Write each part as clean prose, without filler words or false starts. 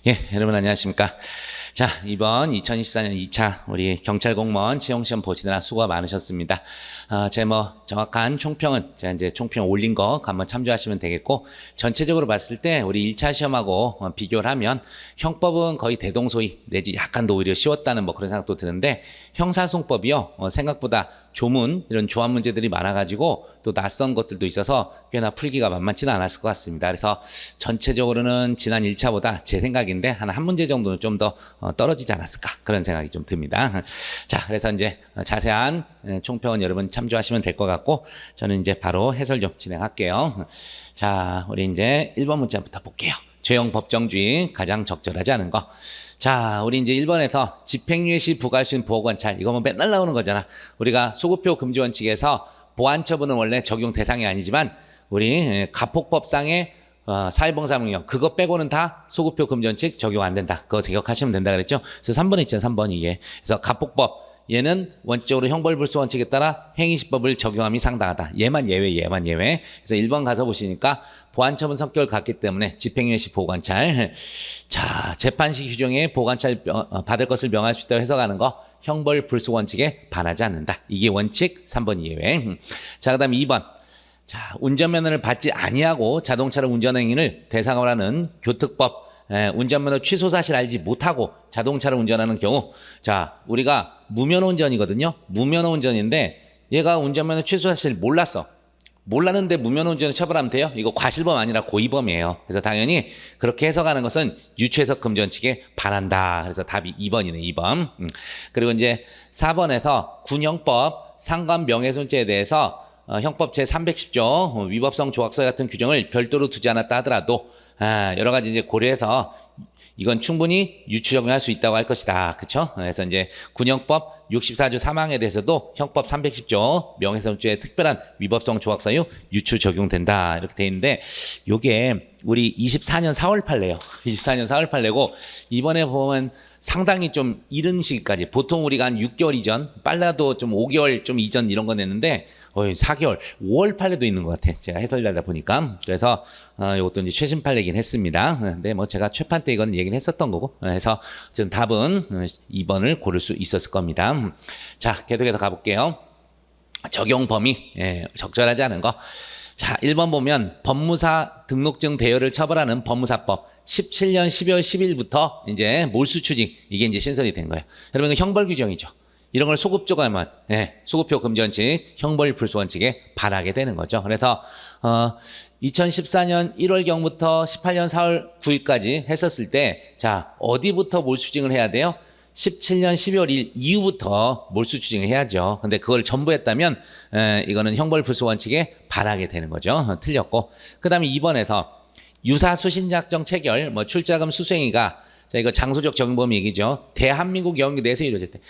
예, 여러분 안녕하십니까. 자, 이번 2024년 2차 우리 경찰 공무원 채용시험 보시느라 수고가 많으셨습니다. 제 정확한 총평은 제가 이제 총평 올린 거 한번 참조하시면 되겠고, 전체적으로 봤을 때 우리 1차 시험하고 비교를 하면 형법은 거의 대동소이 내지 약간 더 오히려 쉬웠다는 그런 생각도 드는데, 형사소송법이요, 생각보다 조문 이런 조합 문제들이 많아가지고 또 낯선 것들도 있어서 꽤나 풀기가 만만치는 않았을 것 같습니다. 그래서 전체적으로는 지난 1차보다 제 생각인데 한 문제 정도는 좀 더 떨어지지 않았을까 그런 생각이 좀 듭니다. 자, 그래서 이제 자세한 총평은 여러분 참조하시면 될 것 같고, 저는 이제 바로 해설 좀 진행할게요. 자, 우리 이제 1번 문제부터 볼게요. 죄형 법정주의 가장 적절하지 않은 거. 자, 우리 이제 1번에서 집행유예 시 부과할 수 있는 보호관찰, 이거 맨날 나오는 거잖아. 우리가 소급표 금지 원칙에서 보안처분은 원래 적용 대상이 아니지만 우리 가폭법상의 사회봉사명령 그거 빼고는 다 소급표 금지 원칙 적용 안 된다. 그거 기억하시면 된다 그랬죠. 그래서 3번에 있잖아요. 3번 이게. 그래서 가폭법 얘는 원칙적으로 형벌불소 원칙에 따라 행위시법을 적용함이 상당하다. 얘만 예외. 그래서 1번 가서 보시니까 보안처분 성격을 갖기 때문에 집행유예 시 보관찰. 자, 재판식 규정에 보관찰 받을 것을 명할 수 있다고 해석하는 거 형벌불소 원칙에 반하지 않는다. 이게 원칙 3번 예외. 자, 그다음 2번. 자, 운전면허를 받지 아니하고 자동차를 운전하는 행위를 대상으로 하는 교특법 운전면허 취소 사실 알지 못하고 자동차를 운전하는 경우, 자, 우리가 무면허 운전이거든요. 무면허 운전인데 얘가 운전면허 취소 사실 몰랐는데 무면허 운전을 처벌하면 돼요? 이거 과실범 아니라 고의범이에요. 그래서 당연히 그렇게 해석하는 것은 유추해석 금지 원칙에 반한다. 그래서 답이 2번이네, 2번. 그리고 이제 4번에서 군형법 상관 명예훼손죄에 대해서 형법 제310조 위법성 조각서 같은 규정을 별도로 두지 않았다 하더라도 여러 가지 이제 고려해서 이건 충분히 유추 적용할 수 있다고 할 것이다. 그렇죠? 그래서 이제 군형법 64조 3항에 대해서도 형법 310조 명예훼손죄의 특별한 위법성 조각사유 유추 적용된다. 이렇게 돼 있는데 요게 우리 24년 4월 판례요. 24년 4월 판례고 이번에 보면 상당히 좀 이른 시기까지, 보통 우리가 한 6개월 이전, 빨라도 좀 5개월 좀 이전 이런 거 냈는데 4개월, 5월 판례도 있는 것 같아. 제가 해설하다 보니까. 그래서 이것도 이제 최신 판례긴 했습니다. 근데 제가 최판 때 이거는 얘기는 했었던 거고, 그래서 어쨌든 답은 2번을 고를 수 있었을 겁니다. 자, 계속해서 가볼게요. 적용 범위, 적절하지 않은 거. 자, 1번 보면 법무사 등록증 대여를 처벌하는 법무사법 17년 12월 10일부터 이제 몰수 추징, 이게 이제 신설이 된 거예요. 여러분, 이거 형벌 규정이죠. 이런 걸 소급조가 하면 소급표 금지 원칙, 형벌 불소 원칙에 반하게 되는 거죠. 그래서 2014년 1월경부터 18년 4월 9일까지 했었을 때, 자, 어디부터 몰수징을 해야 돼요? 17년 12월 1일 이후부터 몰수 추징을 해야죠. 근데 그걸 전부 했다면 이거는 형벌 불소 원칙에 반하게 되는 거죠. 틀렸고. 그다음에 2번에서 유사 수신작정 체결, 출자금 수수행위가, 자, 이거 장소적 적용 범위 얘기죠. 대한민국 영역 내에서 이루어질 때,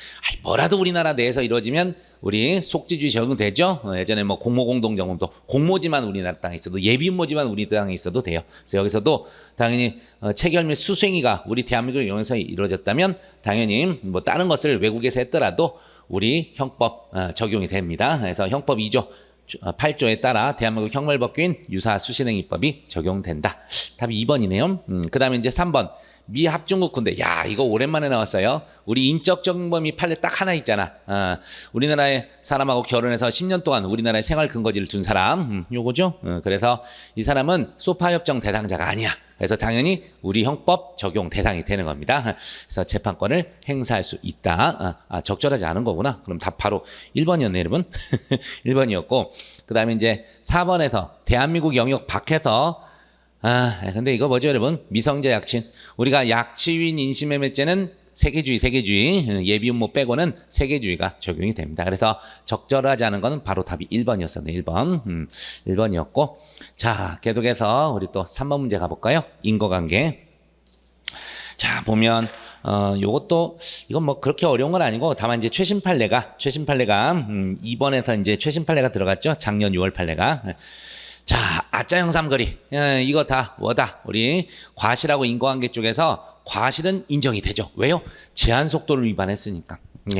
뭐라도 우리나라 내에서 이루어지면 우리 속지주의 적용되죠. 예전에 공모공동정범도 공모지만 우리나라 땅에 있어도, 예비음모지만 우리 땅에 있어도 돼요. 그래서 여기서도 당연히 체결 및 수수행위가 우리 대한민국 영역에서 이루어졌다면 당연히 다른 것을 외국에서 했더라도 우리 형법 적용이 됩니다. 그래서 형법 2조 8조에 따라 대한민국 형벌법규인 유사수신행위법이 적용된다. 답이 2번이네요. 그 다음에 이제 3번. 미합중국 군대. 야, 이거 오랜만에 나왔어요. 우리 인적 적용범위 판례 딱 하나 있잖아. 우리나라의 사람하고 결혼해서 10년 동안 우리나라의 생활 근거지를 둔 사람. 요거죠. 그래서 이 사람은 소파 협정 대상자가 아니야. 그래서 당연히 우리 형법 적용 대상이 되는 겁니다. 그래서 재판권을 행사할 수 있다. 적절하지 않은 거구나. 그럼 답 바로 1번이었네, 여러분. 1번이었고, 그 다음에 이제 4번에서 대한민국 영역 밖에서, 근데 이거 뭐죠, 여러분? 미성자 약친. 우리가 약치유인 인신매매죄는 세계주의, 예비음모 빼고는 세계주의가 적용이 됩니다. 그래서 적절하지 않은 거는 바로 답이 1번이었었네, 1번. 1번이었고. 자, 계속해서 우리 또 3번 문제 가볼까요? 인과관계. 자, 보면, 요것도, 이건 그렇게 어려운 건 아니고, 다만 이제 최신 판례가, 2번에서 이제 최신 판례가 들어갔죠? 작년 6월 판례가. 자, 아짜 형삼거리. 이거 다 뭐다? 우리 과실하고 인과관계 쪽에서 과실은 인정이 되죠. 왜요? 제한 속도를 위반했으니까.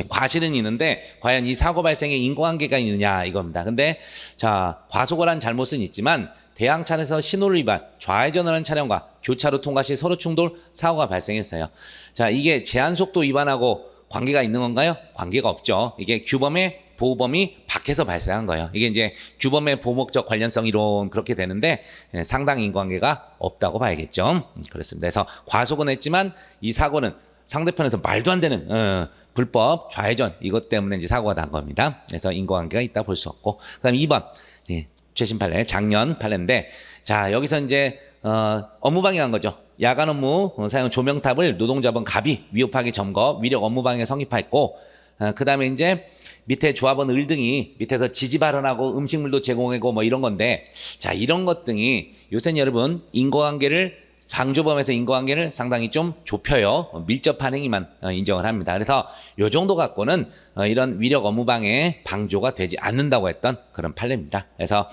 과실은 있는데 과연 이 사고 발생에 인과관계가 있느냐 이겁니다. 근데 자, 과속을 한 잘못은 있지만 대항차에서 신호를 위반, 좌회전을 하는 차량과 교차로 통과 시 서로 충돌, 사고가 발생했어요. 자, 이게 제한속도 위반하고 관계가 있는 건가요? 관계가 없죠. 이게 규범의 보호범위 밖에서 발생한 거예요. 이게 이제 규범의 보호목적 관련성 이론 그렇게 되는데 상당 인과관계가 없다고 봐야겠죠. 그렇습니다. 그래서 과속은 했지만 이 사고는 상대편에서 말도 안 되는 불법 좌회전 이것 때문에 이제 사고가 난 겁니다. 그래서 인과관계가 있다 볼 수 없고, 그다음 2번 최신 판례 작년 판례인데, 자 여기서 이제 업무방해한 거죠. 야간 업무 사용 조명탑을 노동자본 갑이 위협하게 점거 위력 업무방해 성립했고, 그 다음에 이제 밑에 조합원 을등이 밑에서 지지 발언하고 음식물도 제공하고 뭐 이런 건데, 자 이런 것 등이 요새는 여러분 인과관계를 방조범에서 인과관계를 상당히 좀 좁혀요. 밀접한 행위만 인정을 합니다. 그래서 요 정도 갖고는 이런 위력 업무방해 방조가 되지 않는다고 했던 그런 판례입니다. 그래서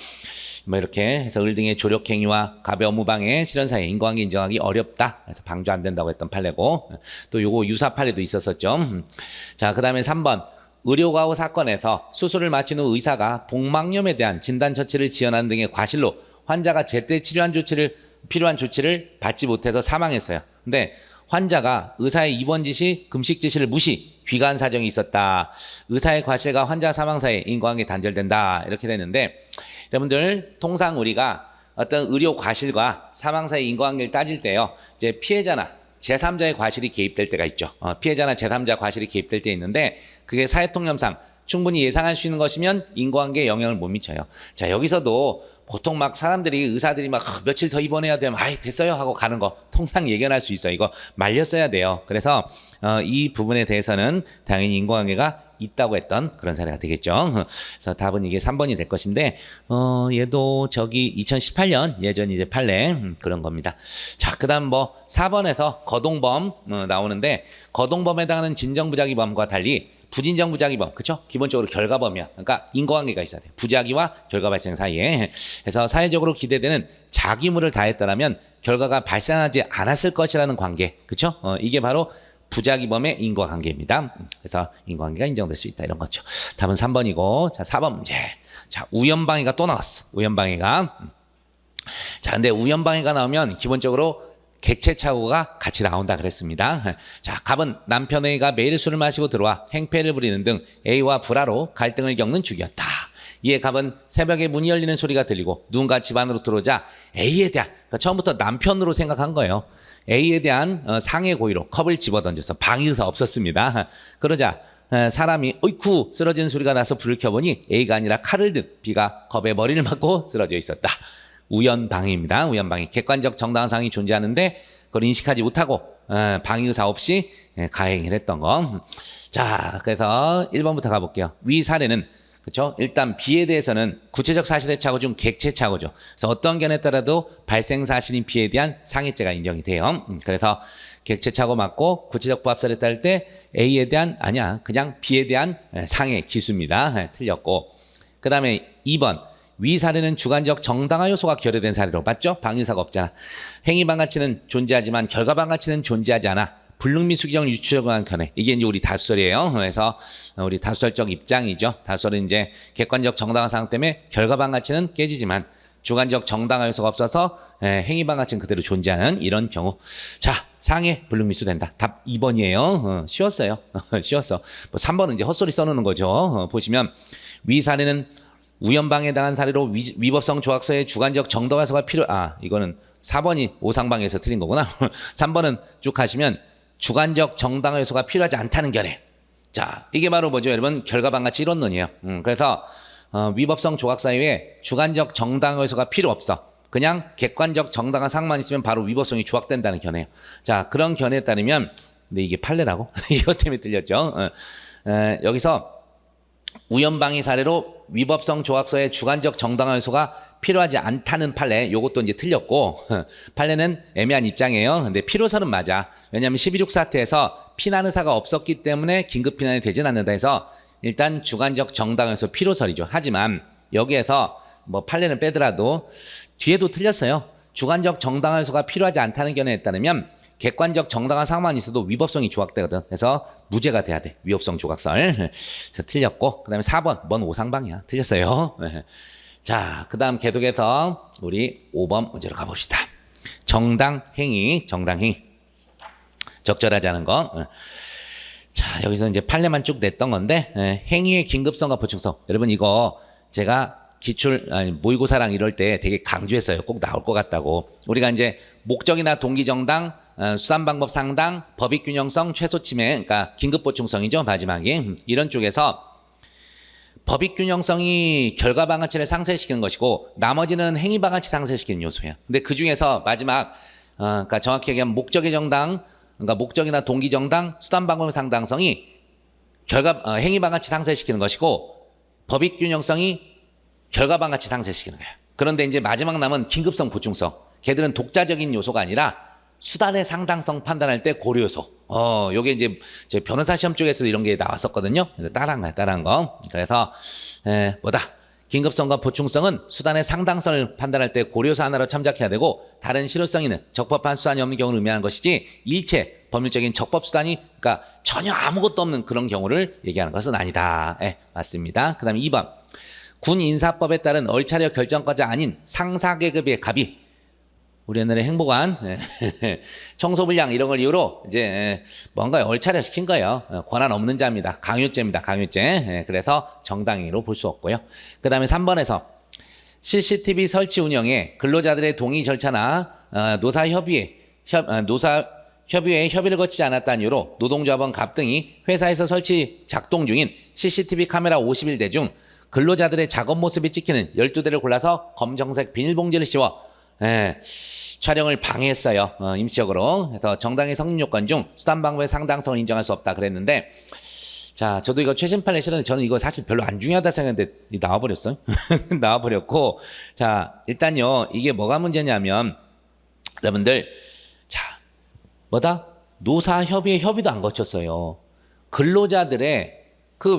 뭐 이렇게 해서 을등의 조력행위와 갑의 업무방해 실현 사이에 인과관계 인정하기 어렵다. 그래서 방조 안 된다고 했던 판례고, 또 요거 유사 판례도 있었었죠. 자, 그다음에 3번. 의료과호 사건에서 수술을 마친 후 의사가 복막염에 대한 진단 처치를 지연하는 등의 과실로 환자가 제때 필요한 조치를 받지 못해서 사망했어요. 근데 환자가 의사의 입원 지시, 금식 지시를 무시, 귀가한 사정이 있었다. 의사의 과실과 환자 사망 사이에 인과관계 단절된다. 이렇게 되는데, 여러분들 통상 우리가 어떤 의료 과실과 사망 사이 인과관계를 따질 때요, 이제 피해자나 제3자의 과실이 개입될 때가 있죠. 피해자나 제3자 과실이 개입될 때 있는데, 그게 사회통념상 충분히 예상할 수 있는 것이면 인과관계에 영향을 못 미쳐요. 자, 여기서도 보통 막 사람들이 의사들이 막 며칠 더 입원해야 되면 아이 됐어요 하고 가는 거 통상 예견할 수 있어요. 이거 말렸어야 돼요. 그래서 이 부분에 대해서는 당연히 인과관계가 있다고 했던 그런 사례가 되겠죠. 그래서 답은 이게 3번이 될 것인데, 얘도 저기 2018년 예전 이제 판례 그런 겁니다. 자, 그다음 뭐 4번에서 거동범 나오는데, 거동범에 해당하는 진정부작위범과 달리 부진정부작위범, 그렇죠? 기본적으로 결과범이야. 그러니까 인과관계가 있어야 돼. 부작위와 결과 발생 사이에. 그래서 사회적으로 기대되는 자기의무를 다했더라면 결과가 발생하지 않았을 것이라는 관계, 그렇죠? 이게 바로 부작위범의 인과관계입니다. 그래서 인과관계가 인정될 수 있다 이런 거죠. 답은 3번이고, 자 4번 문제. 자 우연방해가 또 나왔어. 우연방해가. 자 근데 우연방해가 나오면 기본적으로 객체착오가 같이 나온다 그랬습니다. 자, 갑은 남편 A가 매일 술을 마시고 들어와 행패를 부리는 등 A와 불화로 갈등을 겪는 중이었다. 이에 갑은 새벽에 문이 열리는 소리가 들리고 누군가 집 안으로 들어오자 A에 대한, 그러니까 처음부터 남편으로 생각한 거예요. A에 대한 상해 고의로 컵을 집어던져서 방해 의사 없었습니다. 그러자 사람이 어이쿠 쓰러지는 소리가 나서 불을 켜보니 A가 아니라 칼을 든 B가 컵에 머리를 맞고 쓰러져 있었다. 우연방해입니다. 우연방해. 객관적 정당한 상황이 존재하는데 그걸 인식하지 못하고 방해 의사 없이 가행을 했던 거. 자, 그래서 1번부터 가볼게요. 위 사례는 그렇죠? 일단 B에 대해서는 구체적 사실의 착오 중 객체 착오죠. 그래서 어떤 견해에 따라도 발생 사실인 B에 대한 상해죄가 인정이 돼요. 그래서 객체 착오 맞고 구체적 부합설에 따를 때 A에 대한 아니야. 그냥 B에 대한 상해 기수입니다. 틀렸고. 그다음에 2번. 위 사례는 주관적 정당화 요소가 결여된 사례로 맞죠? 방위사가 없잖아. 행위반 가치는 존재하지만 결과반 가치는 존재하지 않아. 불능미 수기적 유추적을 한 견해. 이게 이제 우리 다수설이에요. 그래서 우리 다수설적 입장이죠. 다수설은 이제 객관적 정당화 상황 때문에 결과반 가치는 깨지지만 주관적 정당화 요소가 없어서 행위반 가치는 그대로 존재하는 이런 경우. 자, 상해 불능미수 된다. 답 2번이에요. 쉬웠어요. 쉬웠어. 뭐 3번은 이제 헛소리 써놓는 거죠. 보시면 위 사례는 우연방해에 당한 사례로 위법성 조각서의 주관적 정당화서가 이거는 4번이 오상방해에서 틀린 거구나. 3번은 쭉 하시면 주관적 정당화 요소가 필요하지 않다는 견해. 자, 이게 바로 뭐죠, 여러분? 결과반가치 이론론이에요. 그래서 위법성 조각사 이외에 주관적 정당화 요소가 필요 없어. 그냥 객관적 정당화 상만 있으면 바로 위법성이 조각된다는 견해예요. 자, 그런 견해에 따르면, 근데 이게 판례라고? 이것 때문에 틀렸죠. 여기서 우연방해 사례로 위법성 조각서의 주관적 정당화 요소가 필요하지 않다는 판례, 요것도 이제 틀렸고, 판례는 애매한 입장이에요. 근데 필요설은 맞아. 왜냐하면 12.6 사태에서 피난 의사가 없었기 때문에 긴급 피난이 되진 않는다 해서 일단 주관적 정당화 요소 필요설이죠. 하지만 여기에서 뭐 판례는 빼더라도 뒤에도 틀렸어요. 주관적 정당화 요소가 필요하지 않다는 견해에 따르면 객관적 정당한 상황만 있어도 위법성이 조각되거든. 그래서 무죄가 돼야 돼. 위법성 조각설. 그래서 틀렸고, 그 다음에 4번. 뭔 오상방이야. 틀렸어요. 자, 그 다음 계속해서 우리 5번 문제로 가봅시다. 정당행위. 적절하지 않은 거. 자, 여기서 이제 판례만 쭉 냈던 건데, 행위의 긴급성과 보충성. 여러분, 이거 제가 모의고사랑 이럴 때 되게 강조했어요. 꼭 나올 것 같다고. 우리가 이제 목적이나 동기정당, 수단방법 상당, 법익균형성, 최소침해, 그러니까 긴급보충성이죠. 마지막에. 이런 쪽에서 법익균형성이 결과방어치를 상쇄시키는 것이고 나머지는 행위방어치 상쇄시키는 요소예요. 근데 그 중에서 마지막, 그러니까 정확히 얘기하면 목적의 정당, 그러니까 목적이나 동기정당, 수단방법 상당성이 행위방어치 상쇄시키는 것이고 법익균형성이 결과방어치 상쇄시키는 거예요. 그런데 이제 마지막 남은 긴급성, 보충성. 걔들은 독자적인 요소가 아니라 수단의 상당성 판단할 때 고려 요소. 요게 이제 제 변호사 시험 쪽에서 이런 게 나왔었거든요. 따라한 거. 그래서 긴급성과 보충성은 수단의 상당성을 판단할 때 고려 요소 하나로 참작해야 되고 다른 실효성 있는 적법한 수단이 없는 경우를 의미하는 것이지 일체 법률적인 적법 수단이 그러니까 전혀 아무것도 없는 그런 경우를 얘기하는 것은 아니다. 맞습니다. 그다음에 2번. 군 인사법에 따른 얼차려 결정권자 아닌 상사계급의 갑이 우리 옛날에 행보관 청소불량 이런 걸 이유로 이제 뭔가 얼차려 시킨 거예요. 권한 없는 자입니다. 강요죄입니다. 강요죄. 그래서 정당행위로 볼 수 없고요. 그 다음에 3번에서 CCTV 설치 운영에 근로자들의 동의 절차나 노사 협의회에 협의를 거치지 않았다는 이유로 노동조합원 갑 등이 회사에서 설치 작동 중인 CCTV 카메라 51대 중 근로자들의 작업 모습이 찍히는 12대를 골라서 검정색 비닐봉지를 씌워 촬영을 방해했어요. 임시적으로. 그래서 정당의 성립 요건 중 수단 방법의 상당성을 인정할 수 없다 그랬는데 자, 저도 이거 최신 판례 실었는데 저는 이거 사실 별로 안 중요하다 생각했는데 나와버렸어요. 나와버렸고 자, 일단요 이게 뭐가 문제냐면 여러분들 자, 노사협의회 협의도 안 거쳤어요. 근로자들의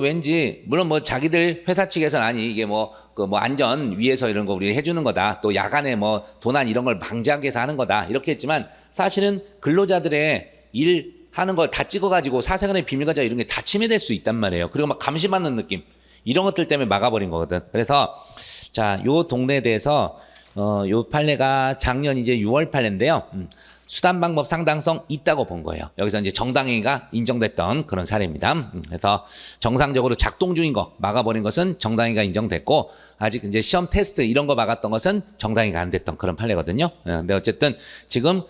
왠지 물론 자기들 회사 측에서는 아니 이게 안전 위해서 이런 거 우리 해주는 거다. 또 야간에 도난 이런 걸 방지하기 위해서 하는 거다. 이렇게 했지만 사실은 근로자들의 일 하는 걸 다 찍어가지고 사생활의 비밀과자 이런 게 다 침해될 수 있단 말이에요. 그리고 감시받는 느낌 이런 것들 때문에 막아버린 거거든. 그래서 자, 요 동네에 대해서 요 판례가 작년 이제 6월 판례인데요. 수단 방법 상당성 있다고 본 거예요. 여기서 이제 정당행위가 인정됐던 그런 사례입니다. 그래서 정상적으로 작동 중인 거 막아버린 것은 정당행위가 인정됐고 아직 이제 시험 테스트 이런 거 막았던 것은 정당행위가 안 됐던 그런 판례거든요. 근데 어쨌든 지금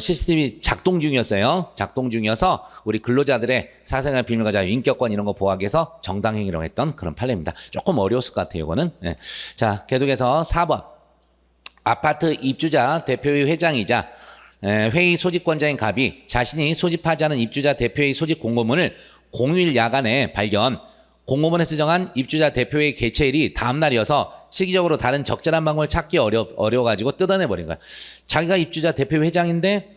CCTV 작동 중이었어요. 작동 중이어서 우리 근로자들의 사생활 비밀과 자유, 인격권 이런 거 보호하기 위해서 정당행위라고 했던 그런 판례입니다. 조금 어려웠을 것 같아요, 이거는. 자, 계속해서 4번. 아파트 입주자 대표의 회장이자 회의 소집권자인 갑이 자신이 소집하지 않은 입주자 대표의 소집 공고문을 공휴일 야간에 발견, 공고문에서 정한 입주자 대표의 개최일이 다음 날이어서 시기적으로 다른 적절한 방법을 찾기 어려워가지고 뜯어내버린 거야. 자기가 입주자 대표 회장인데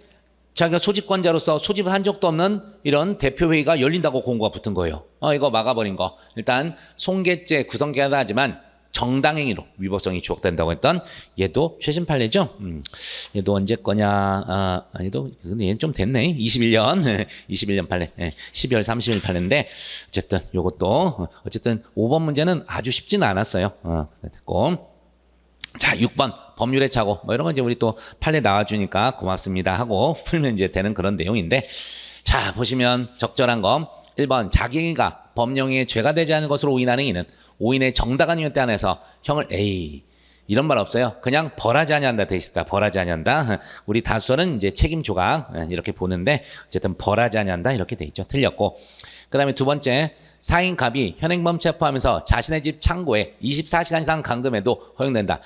자기가 소집권자로서 소집을 한 적도 없는 이런 대표회의가 열린다고 공고가 붙은 거예요. 이거 막아버린 거. 일단 송계죄 구성계하다 하지만 정당행위로 위법성이 지적된다고 했던 얘도 최신 판례죠. 얘도 언제 거냐? 얘도 근데 얘는 좀 됐네. 21년 판례. 12월 30일 판례인데 어쨌든 요것도 어쨌든 5번 문제는 아주 쉽지는 않았어요. 됐고. 자, 6번 법률의 착오. 이런 건 이제 우리 또 판례 나와주니까 고맙습니다 하고 풀면 이제 되는 그런 내용인데 자, 보시면 적절한 거 1번 자기가 법령에 죄가 되지 않은 것으로 오인하는 이는 오인의 정당한 이유 때 안에서 형을 이런 말 없어요. 그냥 벌하지 아니한다 돼 있습니다. 벌하지 아니한다. 우리 다수는 이제 책임 조각 이렇게 보는데 어쨌든 벌하지 아니한다 이렇게 돼 있죠. 틀렸고. 그다음에 두 번째 사인 갑이 현행범 체포하면서 자신의 집 창고에 24시간 이상 감금해도 허용된다.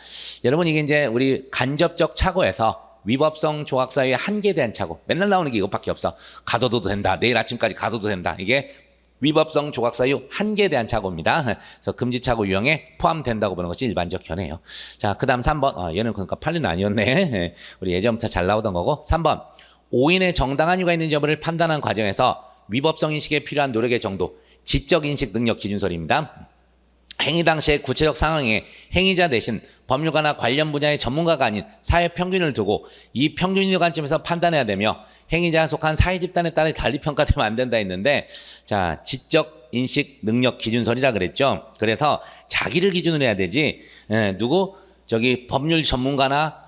여러분 이게 이제 우리 간접적 착오에서 위법성 조각사유의 한계에 대한 착오. 맨날 나오는 게 이것밖에 없어. 가둬도 된다. 내일 아침까지 가둬도 된다. 이게 위법성 조각사유 한계에 대한 착오입니다. 그래서 금지착오 유형에 포함된다고 보는 것이 일반적 견해예요. 자, 그 다음 3번. 얘는 그러니까 판례는 아니었네. 우리 예전부터 잘 나오던 거고. 3번. 오인의 정당한 이유가 있는지 여부를 판단하는 과정에서 위법성 인식에 필요한 노력의 정도, 지적 인식 능력 기준설입니다. 행위 당시의 구체적 상황에 행위자 대신 법률가나 관련 분야의 전문가가 아닌 사회 평균을 두고 이 평균의 관점에서 판단해야 되며 행위자가 속한 사회 집단에 따라 달리 평가되면 안 된다 했는데 자, 지적 인식 능력 기준설이라 그랬죠. 그래서 자기를 기준으로 해야 되지. 누구 저기 법률 전문가나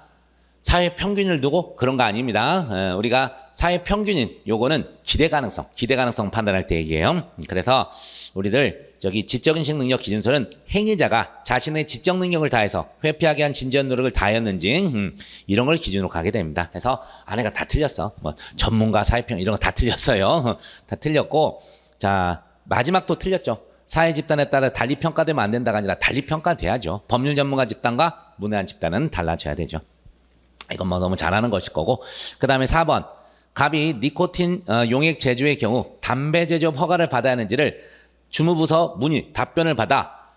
사회 평균을 두고 그런 거 아닙니다. 우리가 사회 평균인 요거는 기대 가능성 판단할 때 얘기해요. 그래서 우리들 저기 지적인식 능력 기준서는 행위자가 자신의 지적 능력을 다해서 회피하기 위한 진지한 노력을 다했는지 이런 걸 기준으로 가게 됩니다. 그래서 아내가 다 틀렸어. 뭐 전문가, 사회평 이런 거 다 틀렸어요. 다 틀렸고 자 마지막도 틀렸죠. 사회 집단에 따라 달리 평가되면 안 된다가 아니라 달리 평가돼야죠. 법률 전문가 집단과 문외한 집단은 달라져야 되죠. 이건 뭐 너무 잘하는 것일 거고. 그 다음에 4번. 갑이 니코틴 용액 제조의 경우 담배 제조업 허가를 받아야 하는지를 주무부서 문의, 답변을 받아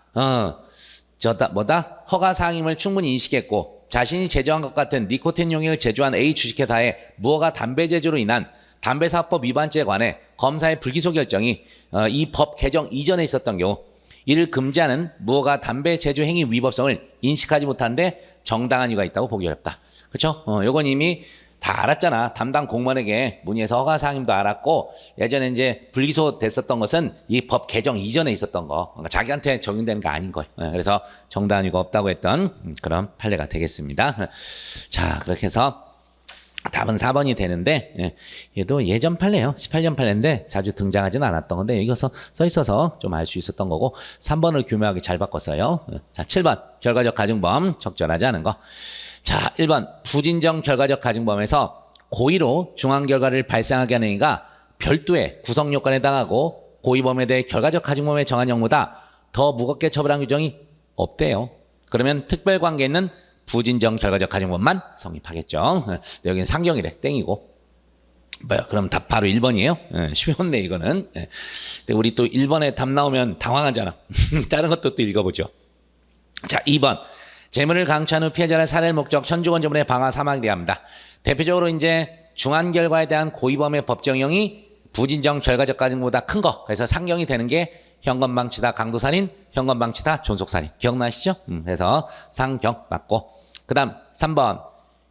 허가 사항임을 충분히 인식했고 자신이 제조한 것 같은 니코틴 용액을 제조한 A 주식회사에 무허가 담배 제조로 인한 담배사업법 위반죄에 관해 검사의 불기소 결정이 이 법 개정 이전에 있었던 경우 이를 금지하는 무허가 담배 제조 행위 위법성을 인식하지 못한데 정당한 이유가 있다고 보기 어렵다. 그렇죠? 요건 이미 다 알았잖아. 담당 공무원에게 문의해서 허가 사항임도 알았고 예전에 이제 불기소 됐었던 것은 이 법 개정 이전에 있었던 거. 그러니까 자기한테 적용되는 거 아닌 거예요. 그래서 정당한 이유가 없다고 했던 그런 판례가 되겠습니다. 자, 그렇게 해서 답은 4번이 되는데 얘도 예전 판례예요. 18년 판례인데 자주 등장하지는 않았던 건데 여기서 써 있어서 좀 알 수 있었던 거고 3번을 교묘하게 잘 바꿨어요. 자, 7번 결과적 가중범 적절하지 않은 거. 자, 1번 부진정 결과적 가중범에서 고의로 중한 결과를 발생하게 하는 행위가 별도의 구성 요건에 해당하고 고의범에 대해 결과적 가중범의 정한형보다 더 무겁게 처벌한 규정이 없대요. 그러면 특별관계 있는 부진정 결과적 가중범만 성립하겠죠. 여기는 상경이래. 땡이고. 뭐야? 그럼 답 바로 1번이에요. 쉬웠네 이거는. 근데 우리 또 1번에 답 나오면 당황하잖아. 다른 것도 또 읽어보죠. 자, 2번. 재물을 강취한 후 피해자를 살해할 목적 현주건조물의 방화 사망에 합니다. 대표적으로 이제 중한 결과에 대한 고의범의 법정형이 부진정 결과적 가중보다 큰 거. 그래서 상경이 되는 게 현건방치다 강도살인, 현건방치다 존속살인. 기억나시죠? 그래서 상경 맞고. 그 다음 3번.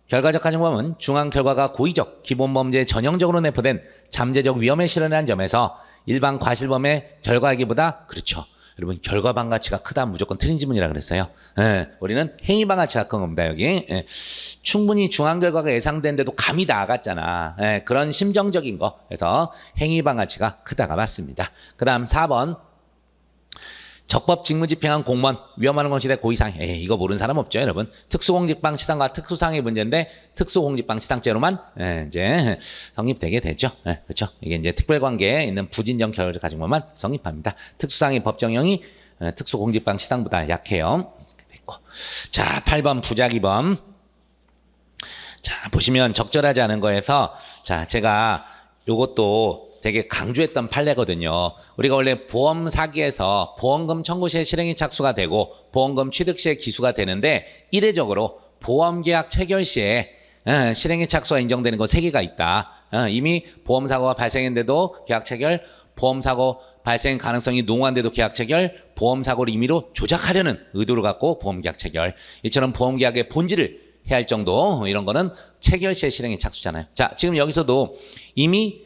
결과적 가중범은 중한 결과가 고의적, 기본범죄에 전형적으로 내포된 잠재적 위험에 실현한 점에서 일반 과실범의 결과이기보다 그렇죠. 여러분 결과방 가치가 크다 무조건 틀린 지문이라 그랬어요. 우리는 행위방 가치가 큰 겁니다. 여기 충분히 중한 결과가 예상되는데도 감이 나아갔잖아. 그런 심정적인 거. 그래서 행위방 가치가 크다가 맞습니다. 그 다음 4번 적법 직무 집행한 공무원 위험한 공시대 고의상. 이거 모르는 사람 없죠, 여러분. 특수공직방 치상과 특수상의 문제인데 특수공직방 치상죄로만 이제 성립되게 되죠. 그렇죠. 이게 이제 특별관계에 있는 부진정 결과적 가중범만 성립합니다. 특수상의 법정형이 특수공직방 치상보다 약해요. 됐고. 자, 8번 부작위범. 자, 보시면 적절하지 않은 거에서 자, 제가 요것도 되게 강조했던 판례거든요. 우리가 원래 보험 사기에서 보험금 청구 시에 실행이 착수가 되고 보험금 취득 시에 기수가 되는데 이례적으로 보험계약 체결 시에 실행이 착수가 인정되는 거 3개가 있다. 이미 보험사고가 발생했는데도 계약 체결, 보험사고 발생 가능성이 농후한데도 계약 체결, 보험사고를 임의로 조작하려는 의도를 갖고 보험계약 체결. 이처럼 보험계약의 본질을 해야 할 정도 이런 거는 체결 시에 실행이 착수잖아요. 자, 지금 여기서도 이미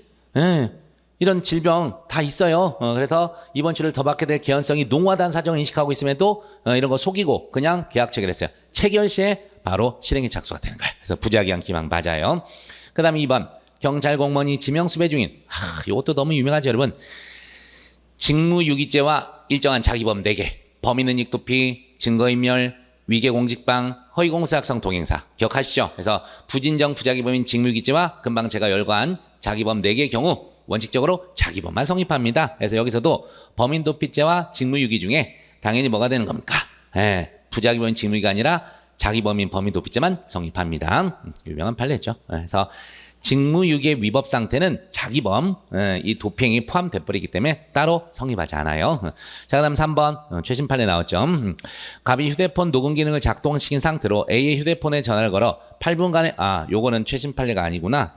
이런 질병 다 있어요. 그래서 입원 치료를 더 받게 될 개연성이 농후하다는 사정을 인식하고 있음에도 이런 거 속이고 그냥 계약 체결했어요. 체결 시에 바로 실행에 착수가 되는 거예요. 그래서 부작위한 기망 맞아요. 그 다음에 2번 경찰 공무원이 지명수배 중인 이것도 너무 유명하죠, 여러분. 직무유기죄와 일정한 자기범 4개, 범인은익 도피, 증거인멸, 위계공직방, 허위공사약성 동행사 기억하시죠? 그래서 부진정 부작위범인 직무유기죄와 금방 제가 열거한 자기범 4개의 경우 원칙적으로 자기범만 성립합니다. 그래서 여기서도 범인 도피죄와 직무유기 중에 당연히 뭐가 되는 겁니까? 부작위범인 직무유기가 아니라 자기범인 범인 도피죄만 성립합니다. 유명한 판례죠. 그래서 직무유기의 위법 상태는 자기범, 이 도피행위 포함돼 버리기 때문에 따로 성립하지 않아요. 자, 그다음 3번 최신 판례 나왔죠. 갑이 휴대폰 녹음 기능을 작동시킨 상태로 A의 휴대폰에 전화를 걸어 8분간의 요거는 최신 판례가 아니구나.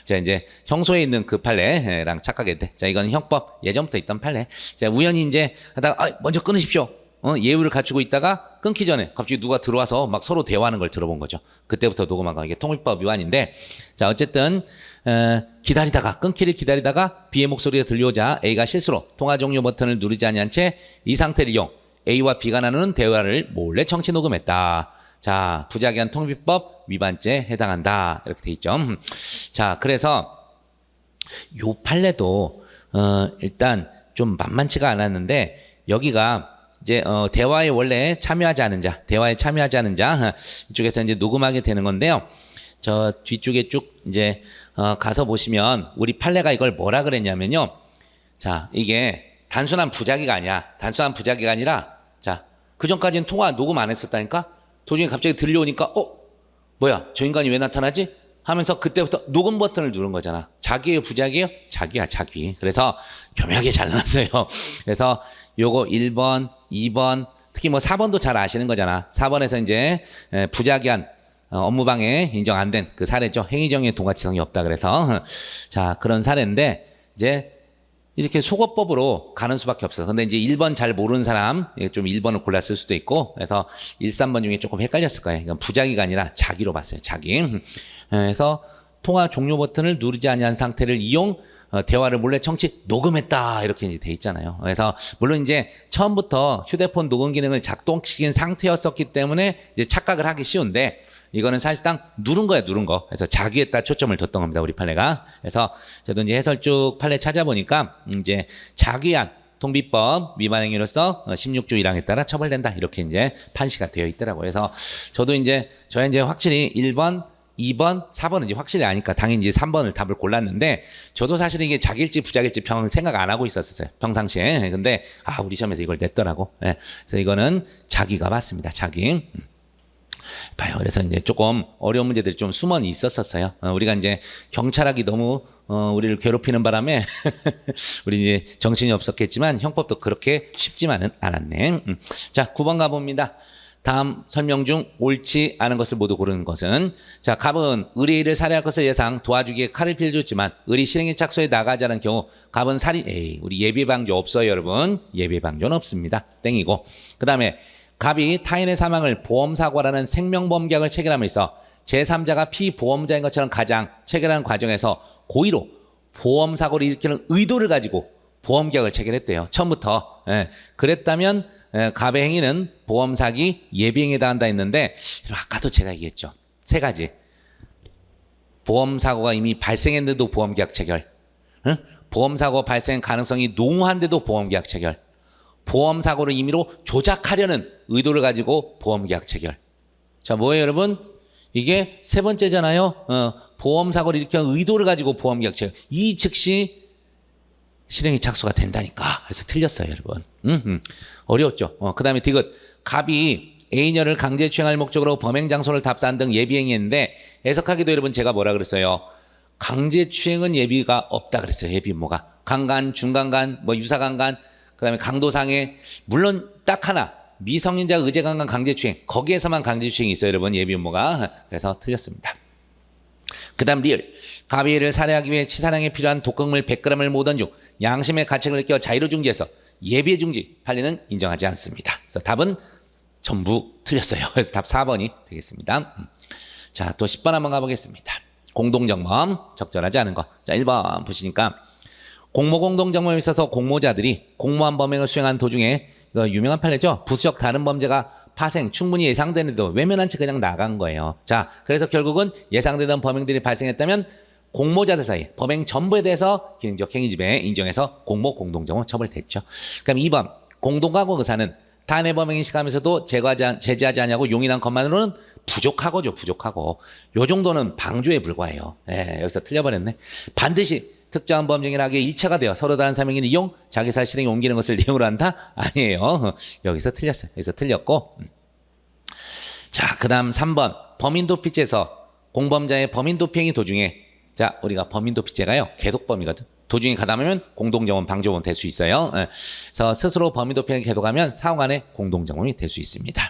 자, 이제 형소에 있는 그 판례랑 착각했대. 자, 이건 형법 예전부터 있던 판례. 자, 우연히 이제 하다가 먼저 끊으십시오. 예우를 갖추고 있다가 끊기 전에 갑자기 누가 들어와서 막 서로 대화하는 걸 들어본 거죠. 그때부터 녹음한 거. 이게 통일법 위반인데, 자, 어쨌든 기다리다가 끊기를 기다리다가 B의 목소리가 들려오자 A가 실수로 통화 종료 버튼을 누르지 않은 채 이 상태를 이용 A와 B가 나누는 대화를 몰래 청취 녹음했다. 자, 부작위한 통일법 위반죄에 해당한다. 이렇게 돼 있죠. 자, 그래서 요 판례도 일단 좀 만만치가 않았는데, 여기가 이제 대화에 원래 참여하지 않은 자, 대화에 참여하지 않은 자 이쪽에서 이제 녹음하게 되는 건데요. 저 뒤쪽에 쭉 이제 가서 보시면 우리 판례가 이걸 뭐라 그랬냐면요. 자, 이게 단순한 부작위가 아니야. 단순한 부작위가 아니라, 자, 그전까지는 통화 녹음 안 했었다니까? 도중에 갑자기 들려오니까, 뭐야, 저 인간이 왜 나타나지? 하면서 그때부터 녹음 버튼을 누른 거잖아. 자기의 부작위예요? 자기야, 자기. 그래서 교묘하게 잘라놨어요. 그래서 요거 1번, 2번, 특히 뭐 4번도 잘 아시는 거잖아. 4번에서 이제 부작위한 업무방해 인정 안 된 그 사례죠. 행위정의 동가치성이 없다 그래서. 자, 그런 사례인데, 이제 이렇게 속어법으로 가는 수밖에 없어요. 근데 이제 1번 잘 모르는 사람, 좀 1번을 골랐을 수도 있고, 그래서 1, 3번 중에 조금 헷갈렸을 거예요. 이건 부작위가 아니라 자기로 봤어요. 자기. 그래서 통화 종료 버튼을 누르지 아니한 상태를 이용 대화를 몰래 청취 녹음했다. 이렇게 이제 돼 있잖아요. 그래서 물론 이제 처음부터 휴대폰 녹음 기능을 작동시킨 상태였었기 때문에 이제 착각을 하기 쉬운데, 이거는 사실상 누른 거야, 누른 거. 그래서 자기에다 초점을 뒀던 겁니다, 우리 판례가. 그래서 저도 이제 해설 쭉 판례 찾아보니까 이제 자기한 통비법 위반 행위로서 16조 1항에 따라 처벌된다. 이렇게 이제 판시가 되어 있더라고요. 그래서 저도 이제 저희 이제 확실히 1번, 2번, 4번은 이제 확실히 아니까 당연히 이제 3번을 답을 골랐는데, 저도 사실 이게 자기일지 부작일지 생각 안 하고 있었어요. 평상시에. 근데 우리 시험에서 이걸 냈더라고. 네. 그래서 이거는 자기가 맞습니다. 자기. 봐요. 그래서 이제 조금 어려운 문제들이 좀 숨어 있었어요. 우리가 이제 경찰학이 너무 우리를 괴롭히는 바람에 우리 이제 정신이 없었겠지만 형법도 그렇게 쉽지만은 않았네. 자, 9번 가봅니다. 다음 설명 중 옳지 않은 것을 모두 고르는 것은, 자, 갑은 의리를 살해할 것을 예상 도와주기에 칼을 빌려줬지만 의리 실행에 착수해 나가지 않은 경우 갑은 살인, 우리 예비방조 없어요, 여러분. 예비방조는 없습니다. 땡이고. 그 다음에 갑이 타인의 사망을 보험사고라는 생명보험계약을 체결함에 있어 제3자가 피보험자인 것처럼 가장 체결하는 과정에서 고의로 보험사고를 일으키는 의도를 가지고 보험계약을 체결했대요. 처음부터. 그랬다면 갑의 행위는 보험사기 예비행위에 해당한다 했는데, 아까도 제가 얘기했죠. 세 가지. 보험사고가 이미 발생했는데도 보험계약 체결. 보험사고 발생 가능성이 농후한데도 보험계약 체결. 보험사고를 임의로 조작하려는 의도를 가지고 보험계약 체결. 자, 뭐예요, 여러분? 이게 세 번째잖아요. 보험사고를 일으키는 의도를 가지고 보험계약 체결. 이 즉시 실행이 착수가 된다니까. 그래서 틀렸어요, 여러분. 어려웠죠. 그 다음에 디귿. 갑이 A녀를 강제추행할 목적으로 범행 장소를 답사한 등 예비행위했는데, 해석하기도 여러분 제가 뭐라 그랬어요? 강제추행은 예비가 없다 그랬어요. 예비뭐가. 강간, 중강간, 뭐 유사강간, 그 다음에 강도상해, 물론 딱 하나, 미성년자 의제강간 강제추행, 거기에서만 강제추행이 있어요, 여러분. 예비음모가. 그래서 틀렸습니다. 그 다음 리을. 갑이 A를 살해하기 위해 치사량에 필요한 독극물 100g을 모던 중 양심의 가책을 느껴 자의로 중지해서 예비의 중지, 판례는 인정하지 않습니다. 그래서 답은 전부 틀렸어요. 그래서 답 4번이 되겠습니다. 자, 또 10번 한번 가보겠습니다. 공동정범, 적절하지 않은 거. 자, 1번 보시니까, 공모 공동정범에 있어서 공모자들이 공모한 범행을 수행한 도중에, 이거 유명한 판례죠. 부수적 다른 범죄가 파생 충분히 예상되는데도 외면한 채 그냥 나간 거예요. 자, 그래서 결국은 예상되던 범행들이 발생했다면 공모자들 사이 범행 전부에 대해서 기능적 행위지배 인정해서 공모 공동정범 처벌됐죠. 그럼 2번, 공동과고 의사는 단의 범행이 시감에서도 제재하지 않냐고 용인한 것만으로는 부족하고죠. 부족하고. 요 정도는 방조에 불과해요. 여기서 틀려버렸네. 반드시 특정한 범죄행위를 하기에 일체가 되어 서로 다른 사명인 이용, 자기사 실행에 옮기는 것을 내용으로 한다? 아니에요. 여기서 틀렸어요. 여기서 틀렸고. 자, 그 다음 3번. 범인도피죄에서 공범자의 범인도피행위 도중에, 자, 우리가 범인도피죄가요, 계속범이거든. 도중에 가담하면 공동정범 방조범 될 수 있어요. 그래서 스스로 범인도피행위를 계속하면 사후간에 공동정범이 될 수 있습니다.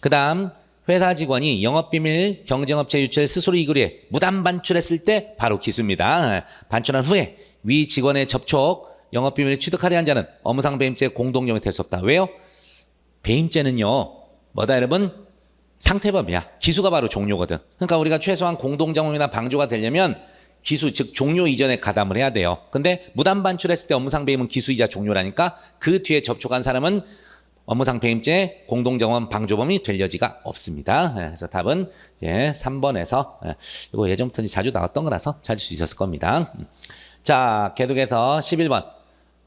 그 다음, 회사 직원이 영업비밀 경쟁업체 유치를 스스로 이끌이해 무단 반출했을 때 바로 기수입니다. 반출한 후에 위 직원의 접촉, 영업비밀을 취득하려 한 자는 업무상 배임죄 공동정범이 될 수 없다. 왜요? 배임죄는요, 뭐다 여러분? 상태범이야. 기수가 바로 종료거든. 그러니까 우리가 최소한 공동정음이나 방조가 되려면 기수 즉 종료 이전에 가담을 해야 돼요. 근데 무단 반출했을 때 업무상배임은 기수이자 종료라니까 그 뒤에 접촉한 사람은 업무상배임죄 공동정음 방조범이 될 여지가 없습니다. 그래서 답은 3번에서 이거 예전부터 자주 나왔던 거라서 찾을 수 있었을 겁니다. 자, 계속해서 11번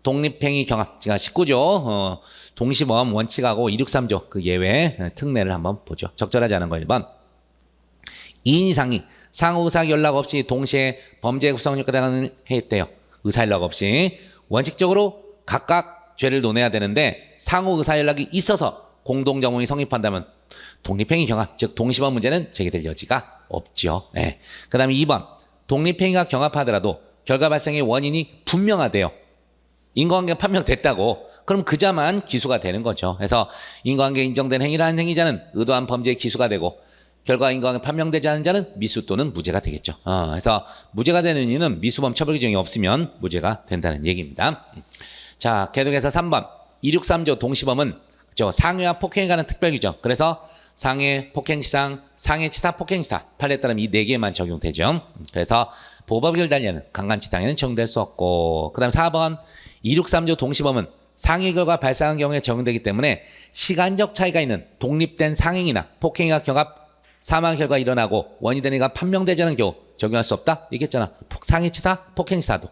독립행위 경합 제가 19조 동시범 원칙하고 263조 그 예외 특례를 한번 보죠. 적절하지 않은 거 1번 2인 이상이 상호 의사 연락 없이 동시에 범죄 구성력에 대한 했대요. 의사 연락 없이 원칙적으로 각각 죄를 논해야 되는데 상호 의사 연락이 있어서 공동정음이 성립한다면 독립행위 경합 즉 동시범 문제는 제기될 여지가 없죠. 네. 그 다음에 2번 독립행위가 경합하더라도 결과 발생의 원인이 분명하대요. 인과관계가 판명됐다고 그럼 그자만 기수가 되는 거죠. 그래서 인과관계 인정된 행위라는 행위자는 의도한 범죄의 기수가 되고 결과 인과관계 판명되지 않은 자는 미수 또는 무죄가 되겠죠. 그래서 무죄가 되는 이유는 미수범 처벌 규정이 없으면 무죄가 된다는 얘기입니다. 자, 계속해서 3번 263조 동시범은 그렇죠. 상해와 폭행에 관한 특별 규정. 그래서 상해, 폭행치상, 상해치사, 폭행치사 판례에 따르면 이 4개만 적용되죠. 그래서 보호법을 달리하는 강간치상에는 적용될 수 없고 그 다음 4번 263조 동시범은 상해 결과 발생한 경우에 적용되기 때문에 시간적 차이가 있는 독립된 상행이나 폭행이나 경합 사망 결과 일어나고 원인된 행위가 판명되지 않은 경우 적용할 수 없다? 얘기했잖아. 상해치사, 폭행치사도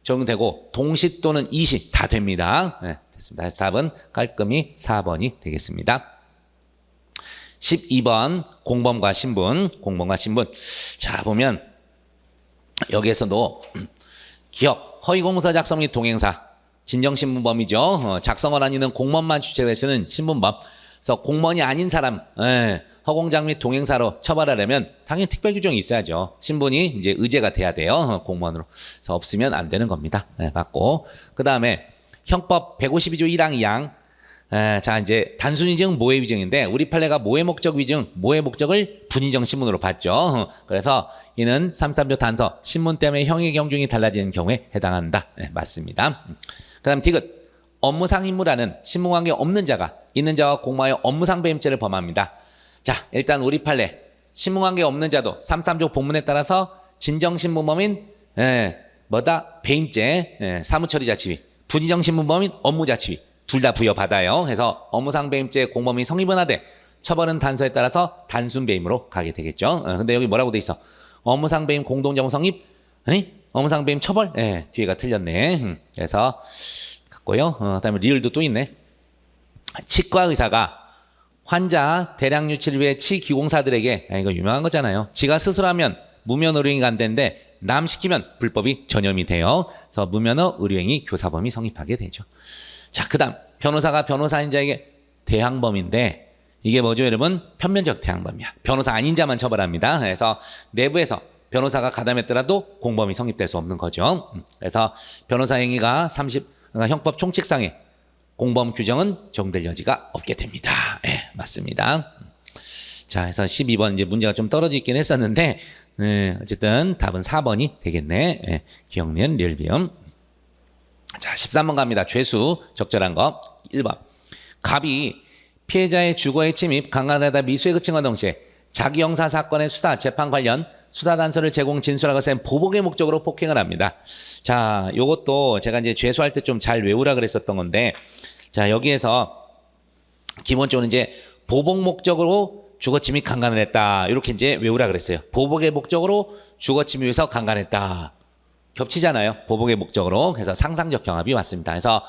적용되고 동시 또는 이시 다 됩니다. 네, 됐습니다. 그래서 답은 깔끔히 4번이 되겠습니다. 12번 공범과 신분. 자 보면 여기에서도 기억, 허위공문서 작성 및 동행사 진정신분범이죠. 작성을 아니는 공무원만 주체될 수 있는 신분범. 그래서 공무원이 아닌 사람 허공장 및 동행사로 처벌하려면 당연히 특별 규정이 있어야죠. 신분이 이제 의제가 돼야 돼요. 공무원으로. 그래서 없으면 안 되는 겁니다. 맞고. 그 다음에 형법 152조 1항 2항. 자 이제 단순위증 모해위증인데 우리 판례가 모해목적 위증, 모해목적을 분위정 신문으로 봤죠. 그래서 이는 33조 단서 신문 때문에 형의 경중이 달라지는 경우에 해당한다. 맞습니다. 그 다음 디귿 업무상 임무라는 신분관계 없는 자가 있는 자와 공모하여 업무상 배임죄를 범합니다. 자 일단 우리 판례 신분관계 없는 자도 33조 본문에 따라서 진정신분범인 배임죄 사무처리자치위 분위정신분범인 업무자치위 둘 다 부여받아요. 그래서 업무상 배임죄 공범이 성립은 하되 처벌은 단서에 따라서 단순 배임으로 가게 되겠죠. 근데 여기 뭐라고 돼 있어? 업무상 배임 공동정음 성립? 업무상 배임 처벌? 뒤에가 틀렸네. 그래서 갔고요. 그다음에 리을도 또 있네. 치과 의사가 환자 대량 유치를 위해 치기공사들에게 이거 유명한 거잖아요. 지가 스스로 하면 무면 의료행위가 안 되는데 남 시키면 불법이 전염이 돼요. 그래서 무면허 의료행위 교사범이 성립하게 되죠. 자, 그 다음 변호사가 변호사인 자에게 대항범인데 이게 뭐죠 여러분? 편면적 대항범이야. 변호사 아닌 자만 처벌합니다. 그래서 내부에서 변호사가 가담했더라도 공범이 성립될 수 없는 거죠. 그래서 변호사 행위가 그러니까 형법 총칙상의 공범 규정은 적용될 여지가 없게 됩니다. 맞습니다. 자, 그래서 12번 이제 문제가 좀 떨어지긴 했었는데 어쨌든 답은 4번이 되겠네. 기억니은 리을비음. 자, 13번 갑니다. 죄수 적절한 거 1번 갑이 피해자의 주거에 침입, 강간하다 미수에 그친과 동시에 자기 형사 사건의 수사, 재판 관련 수사 단서를 제공 진술하고 센 보복의 목적으로 폭행을 합니다. 자, 요것도 제가 이제 죄수할 때 좀 잘 외우라 그랬었던 건데 자, 여기에서 기본적으로 이제 보복 목적으로 주거 침입 강간을 했다. 이렇게 이제 외우라 그랬어요. 보복의 목적으로 주거 침입해서 강간했다. 겹치잖아요. 보복의 목적으로. 그래서 상상적 경합이 왔습니다. 그래서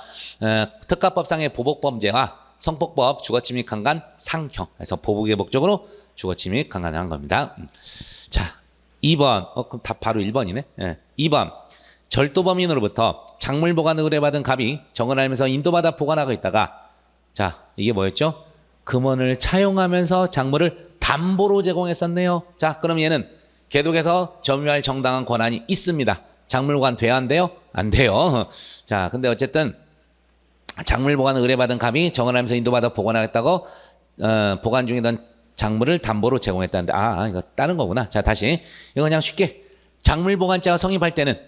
특가법상의 보복범죄와 성폭법 주거침입 강간 상형. 그래서 보복의 목적으로 주거침입 강간을 한 겁니다. 자, 2번. 그럼 답 바로 1번이네. 2번. 절도범인으로부터 작물 보관을 의뢰받은 갑이 정을 알면서 인도받아 보관하고 있다가 자, 이게 뭐였죠? 금원을 차용하면서 작물을 담보로 제공했었네요. 자, 그럼 얘는 계속해서 점유할 정당한 권한이 있습니다. 작물 보관 돼야 안 돼요? 안 돼요. 자, 근데 어쨌든 작물 보관을 의뢰받은 갑이 정을 하면서 인도받아 보관하겠다고 보관 중이던 작물을 담보로 제공했다는데 이거 다른 거구나. 자, 다시 이거 그냥 쉽게 작물 보관죄가 성립할 때는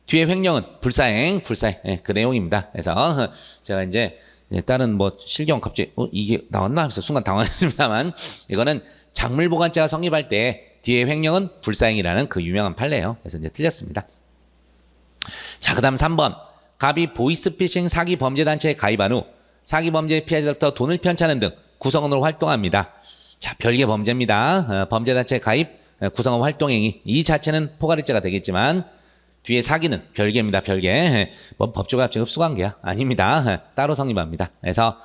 뒤에 횡령은 불사행 그 내용입니다. 그래서 제가 이제 다른 뭐 실경 갑자기 이게 나왔나 하면서 순간 당황했습니다만 이거는 작물보관죄가 성립할 때 뒤에 횡령은 불사행이라는 그 유명한 판례예요. 그래서 이제 틀렸습니다. 자, 그다음 3번. 갑이 보이스피싱 사기 범죄 단체에 가입한 후 사기 범죄 피해자로부터 돈을 편차하는 등 구성원으로 활동합니다. 자, 별개 범죄입니다. 범죄 단체 가입, 구성원 활동 행위 이 자체는 포괄일죄가 되겠지만 뒤에 사기는 별개입니다. 별개. 뭐 법조가 갑자기 흡수관계야? 아닙니다. 따로 성립합니다. 그래서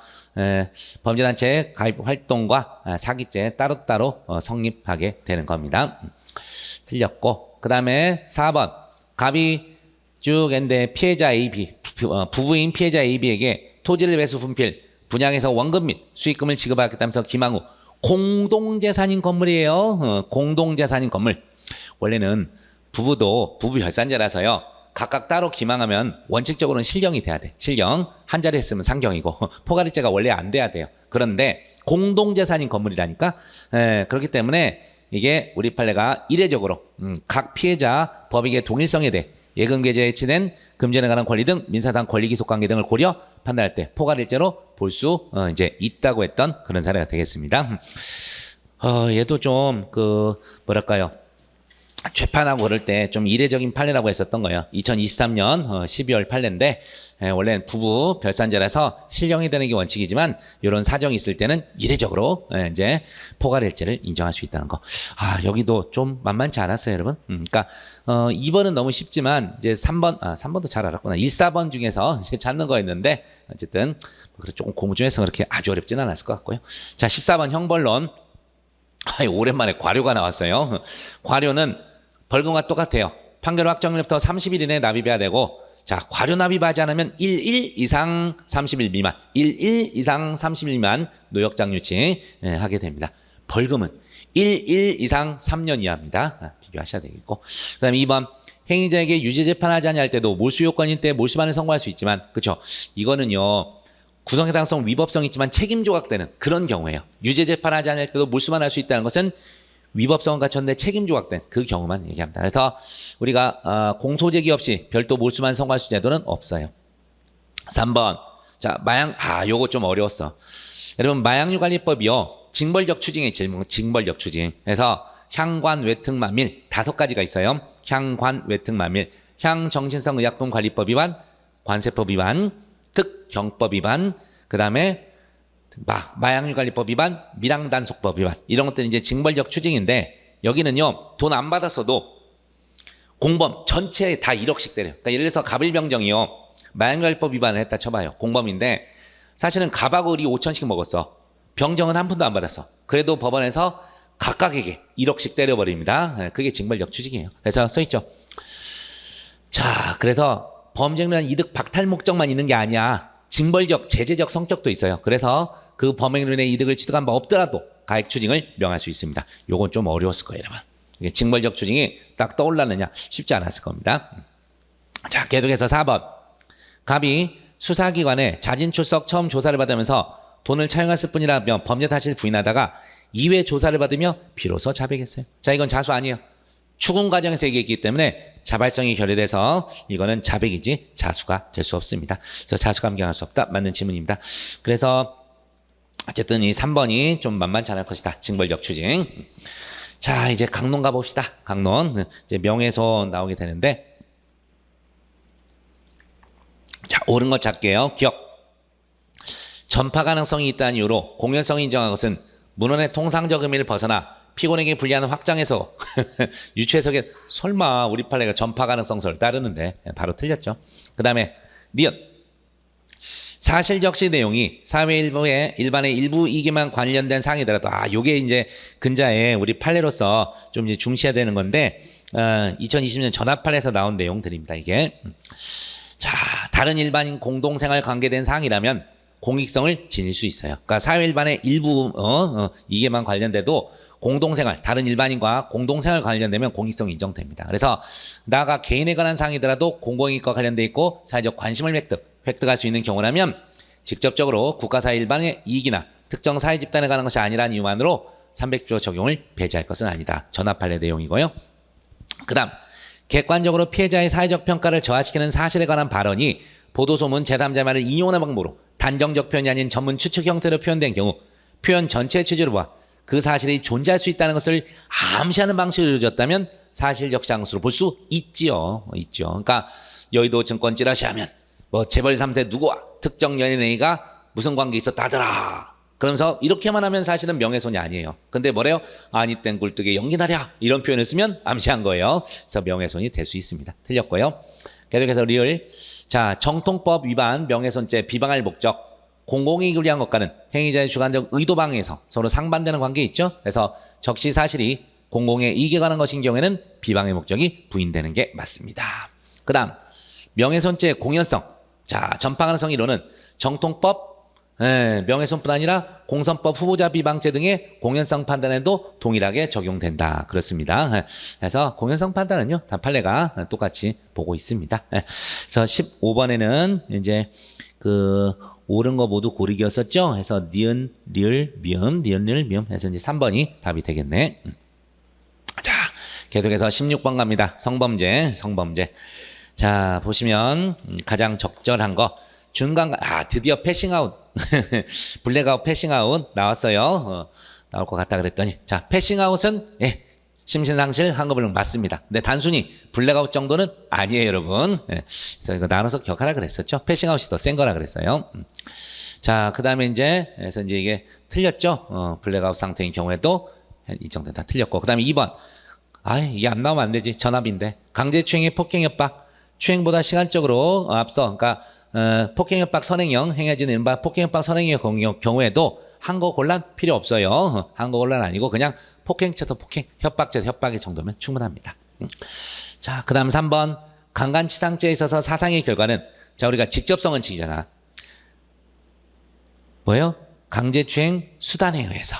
범죄단체 가입 활동과 사기죄 따로따로 성립하게 되는 겁니다. 틀렸고 그 다음에 4번 갑이 쭉 했는데 피해자 AB, 부부인 피해자 AB에게 토지를 매수 분필, 분양해서 원금 및 수익금을 지급하겠다면서 기망 후 공동재산인 건물이에요. 공동재산인 건물. 원래는 부부 결산제라서요. 각각 따로 기망하면 원칙적으로는 실경이 돼야 돼. 실경. 한 자리 했으면 상경이고 포괄일죄가 원래 안 돼야 돼요. 그런데 공동재산인 건물이라니까. 그렇기 때문에 이게 우리 판례가 이례적으로 각 피해자 법익의 동일성에 대해 예금계좌에 해치된 금전에 관한 권리 등 민사상 권리기속관계 등을 고려 판단할 때 포괄일죄로 볼 수 이제 있다고 했던 그런 사례가 되겠습니다. 얘도 좀 뭐랄까요? 재판하고 그럴 때 좀 이례적인 판례라고 했었던 거예요. 2023년 12월 판례인데 원래는 부부 별산제라서 실형이 되는 게 원칙이지만 이런 사정이 있을 때는 이례적으로 이제 포괄일죄를 인정할 수 있다는 거. 여기도 좀 만만치 않았어요, 여러분. 그러니까 2번은 너무 쉽지만 이제 3번도 잘 알았구나. 1, 4번 중에서 이제 찾는 거였는데 어쨌든 조금 공부 중에서 그렇게 아주 어렵지는 않았을 것 같고요. 자, 14번 형벌론. 오랜만에 과료가 나왔어요. 과료는 벌금과 똑같아요. 판결 확정일부터 30일 이내에 납입해야 되고, 자, 과료 납입하지 않으면 1일 이상 30일 미만, 1일 이상 30일 미만 노역장 유치 하게 됩니다. 벌금은 1일 이상 3년 이하입니다. 비교하셔야 되겠고. 그 다음에 2번. 행위자에게 유죄 재판하지 아니할 때도 몰수 요건일 때 몰수반을 선고할 수 있지만, 그쵸? 이거는요. 구성해당성 위법성이 있지만 책임 조각되는 그런 경우예요. 유죄 재판하지 않을 때도 몰수만 할 수 있다는 것은 위법성은 갖췄는데 책임 조각된 그 경우만 얘기합니다. 그래서 우리가 공소제기 없이 별도 몰수만 선고할 수 제도는 없어요. 3번. 자, 요거 좀 어려웠어. 여러분, 마약류관리법이요. 징벌적 추징의 질문, 징벌적 추징. 그래서 향관, 외특, 만밀 5가지가 있어요. 향관, 외특, 만밀. 향정신성 의약품 관리법 위반, 관세법 위반, 특경법 위반, 그 다음에 마약류관리법 위반, 밀항단속법 위반 이런 것들은 이제 징벌적 추징인데 여기는요 돈 안 받았어도 공범 전체에 다 1억씩 때려요. 그러니까 예를 들어서 갑일병정이요 마약류관리법 위반을 했다 쳐봐요. 공범인데 사실은 갑하고 을이 5천씩 먹었어. 병정은 한 푼도 안 받았어. 그래도 법원에서 각각에게 1억씩 때려버립니다. 그게 징벌적 추징이에요. 그래서 써있죠. 자, 그래서 범죄에 대한 이득 박탈 목적만 있는 게 아니야. 징벌적, 제재적 성격도 있어요. 그래서 그 범행으로 인해 이득을 취득한 바 없더라도 가액 추징을 명할 수 있습니다. 요건 좀 어려웠을 거예요, 여러분. 이게 징벌적 추징이 딱 떠올랐느냐? 쉽지 않았을 겁니다. 자, 계속해서 4번. 갑이 수사기관에 자진 출석 처음 조사를 받으면서 돈을 차용했을 뿐이라며 범죄 사실을 부인하다가 2회 조사를 받으며 비로소 자백했어요. 자, 이건 자수 아니에요. 추궁 과정에서 얘기했기 때문에 자발성이 결여돼서 이거는 자백이지 자수가 될 수 없습니다. 그래서 자수 감경할 수 없다. 맞는 질문입니다. 그래서 어쨌든 이 3번이 좀 만만치 않을 것이다. 징벌적 추징. 자, 이제 강론 가봅시다. 강론. 이제 명예훼손 나오게 되는데 자, 옳은 것 찾게요. 기억. 전파 가능성이 있다는 이유로 공연성이 인정한 것은 문헌의 통상적 의미를 벗어나 피고에게 불리한 확장해서 유추해석에 설마 우리 판례가 전파 가능성설을 따르는데 바로 틀렸죠. 그 다음에 니은 사실 적시 내용이 사회 일반의 일부 이익에만 관련된 사항이더라도 요게 이제 근자에 우리 판례로서 좀 이제 중시해야 되는 건데 2020년 전합 판례에서 나온 내용들입니다. 이게 자, 다른 일반인 공동생활 관계된 사항이라면 공익성을 지닐 수 있어요. 그러니까 사회 일반의 일부 이게만 관련돼도 공동생활, 다른 일반인과 공동생활 관련되면 공익성이 인정됩니다. 그래서 나가 개인에 관한 사항이더라도 공공이익과 관련돼 있고 사회적 관심을 획득할 수 있는 경우라면 직접적으로 국가사회 일반의 이익이나 특정 사회 집단에 관한 것이 아니라는 이유만으로 300조 적용을 배제할 것은 아니다. 전합판례 내용이고요. 그 다음 객관적으로 피해자의 사회적 평가를 저하시키는 사실에 관한 발언이 보도소문 제3자 말을 인용하는 방법으로 단정적 표현이 아닌 전문 추측 형태로 표현된 경우 표현 전체의 취지로 봐 그 사실이 존재할 수 있다는 것을 암시하는 방식으로 이루어졌다면 사실적 장수로 볼 수 있지요. 그러니까 여의도 증권 찌라시하면 뭐 재벌 3세 누구와 특정 연예인 A가 무슨 관계 있었다더라. 그러면서 이렇게만 하면 사실은 명예훼손이 아니에요. 근데 뭐래요? 아니 땐 굴뚝에 연기나랴 이런 표현을 쓰면 암시한 거예요. 그래서 명예훼손이 될 수 있습니다. 틀렸고요. 계속해서 리을. 자, 정통법 위반 명예훼손죄 비방할 목적 공공이익을 위한 것과는 행위자의 주관적 의도 방해에서 서로 상반되는 관계 있죠. 그래서 적시 사실이 공공의 이익에 관한 것인 경우에는 비방의 목적이 부인되는 게 맞습니다. 그 다음 명예훼손죄 공연성. 자, 전파 가능성 이론은 정통법 명예훼손뿐 아니라 공선법 후보자 비방죄 등의 공연성 판단에도 동일하게 적용된다. 그렇습니다. 그래서 공연성 판단은요, 다 판례가 똑같이 보고 있습니다. 그래서 15번에는 이제 그 옳은 거 모두 고르기였었죠. 그래서 니은, 리을, 미음, 니은, 리을, 미음. 해서 이제 3번이 답이 되겠네. 자, 계속해서 16번 갑니다. 성범죄. 자, 보시면 가장 적절한 거. 중간, 드디어 패싱아웃. 블랙아웃 패싱아웃 나왔어요. 나올 것 같다 그랬더니. 자, 패싱아웃은, 심신상실 한꺼번에 맞습니다. 근데 단순히 블랙아웃 정도는 아니에요, 여러분. 그래서 이거 나눠서 기억하라 그랬었죠. 패싱아웃이 더 센 거라 그랬어요. 자, 그 다음에 그래서 이제 이게 틀렸죠. 블랙아웃 상태인 경우에도 인정된다. 틀렸고. 그 다음에 2번. 이게 안 나오면 안 되지. 전압인데. 강제추행의 폭행협박. 추행보다 시간적으로 앞서, 그러니까, 폭행협박 선행형 행해지는 이른바 폭행협박 선행의 경우에도 한거 곤란 필요 없어요. 한거 곤란 아니고 그냥 폭행죄도 폭행, 협박죄도 협박의 정도면 충분합니다. 자, 그 다음 3번. 강간치상죄에 있어서 사상의 결과는, 자, 우리가 직접성은 치잖아. 뭐예요? 강제추행 수단에 의해서.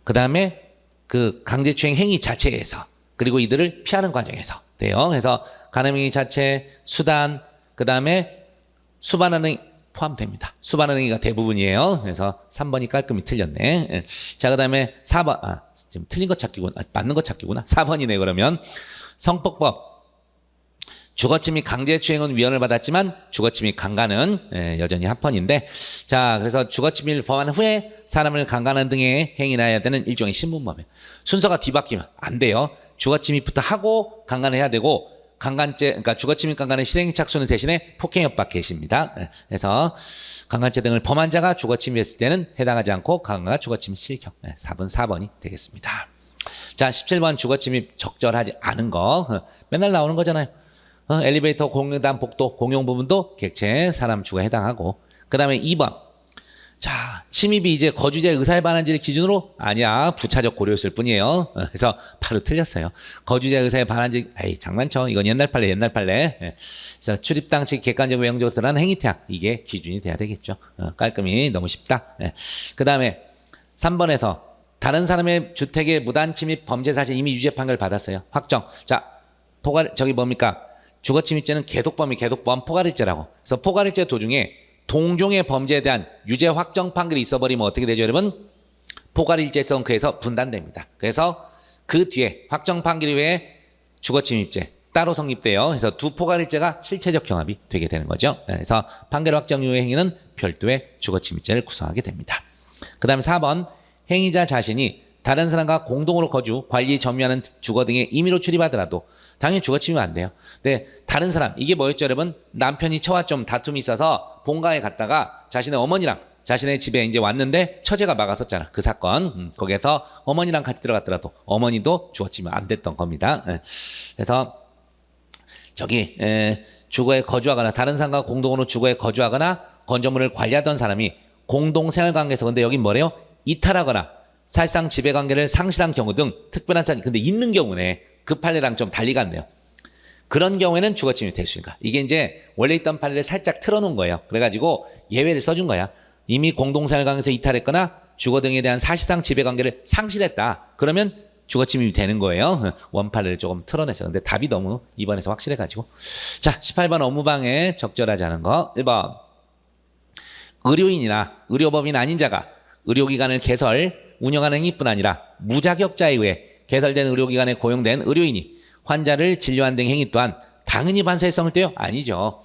그 다음에 그 강제추행 행위 자체에 의해서. 그리고 이들을 피하는 과정에서 돼요. 그래서 간음행위 자체, 수단, 그 다음에 수반하는 포함됩니다. 수반하는 행위가 대부분이에요. 그래서 3번이 깔끔히 틀렸네. 자, 그 다음에 4번. 지금 틀린 거 찾기구나. 맞는 거 찾기구나. 4번이네, 그러면. 성폭법. 주거침 및 강제추행은 위헌을 받았지만 주거침 및 강간은 여전히 합헌인데, 자, 그래서 주거침을 범한 후에 사람을 강간하는 등의 행위나 해야 되는 일종의 신분법이에요. 순서가 뒤바뀌면 안 돼요. 주거침입부터 하고 강간을 해야 되고, 강간죄, 그러니까 주거침 및 강간의 실행 착수는 대신에 폭행협박 개시입니다. 그래서 강간죄 등을 범한 자가 주거침입했을 때는 해당하지 않고 강간과 주거침 실격. 4번이 되겠습니다. 자, 17번 주거침입 적절하지 않은 거. 맨날 나오는 거잖아요. 엘리베이터, 공유단, 복도, 공용 부분도 객체, 사람 주거에 해당하고. 그 다음에 2번. 자, 침입이 이제 거주자의 의사에 반한지를 기준으로 아니야. 부차적 고려였을 뿐이에요. 그래서 바로 틀렸어요. 거주자의 의사에 반한지, 장난쳐. 이건 옛날 판례. 그래서 출입당 측 객관적 외형적으로 드러나는 행위태학. 이게 기준이 돼야 되겠죠. 깔끔히 너무 쉽다. 그 다음에 3번에서 다른 사람의 주택에 무단 침입 범죄 사실 이미 유죄 판결 받았어요. 확정. 자, 뭡니까? 주거침입죄는 계독범이 계독범 포괄일죄라고. 그래서 포괄일죄 도중에 동종의 범죄에 대한 유죄 확정 판결이 있어버리면 어떻게 되죠, 여러분? 포괄일죄성 그에서 분단됩니다. 그래서 그 뒤에 확정 판결 이외에 주거침입죄 따로 성립돼요. 그래서 두 포괄일죄가 실체적 경합이 되게 되는 거죠. 그래서 판결 확정 이후의 행위는 별도의 주거침입죄를 구성하게 됩니다. 그 다음에 4번. 행위자 자신이 다른 사람과 공동으로 거주, 관리, 점유하는 주거 등에 임의로 출입하더라도 당연히 주거침입은 안 돼요. 근데 다른 사람, 이게 뭐였죠, 여러분? 남편이 처와 좀 다툼이 있어서 본가에 갔다가 자신의 어머니랑 자신의 집에 이제 왔는데 처제가 막았었잖아. 그 사건. 거기에서 어머니랑 같이 들어갔더라도 어머니도 주거침입 안 됐던 겁니다. 그래서 주거에 거주하거나 다른 사람과 공동으로 주거에 거주하거나 건조물을 관리하던 사람이 공동생활관계에서 근데 여긴 뭐래요? 이탈하거나 사실상 지배관계를 상실한 경우 등 특별한 차이. 근데 있는 경우네. 그 판례랑 좀 달리 갔네요. 그런 경우에는 주거침입이 될 수 있는가. 이게 이제 원래 있던 판례를 살짝 틀어놓은 거예요. 그래가지고 예외를 써준 거야. 이미 공동생활관계에서 이탈했거나 주거 등에 대한 사실상 지배관계를 상실했다. 그러면 주거침입이 되는 거예요. 원판례를 조금 틀어내서. 근데 답이 너무 2번에서 확실해가지고. 자, 18번 업무방해 적절하지 않은 거. 1번. 의료인이나 의료법인 아닌 자가 의료기관을 개설, 운영하는 행위뿐 아니라 무자격자에 의해 개설된 의료기관에 고용된 의료인이 환자를 진료한 등 행위 또한 당연히 반사회성을 떼요? 아니죠.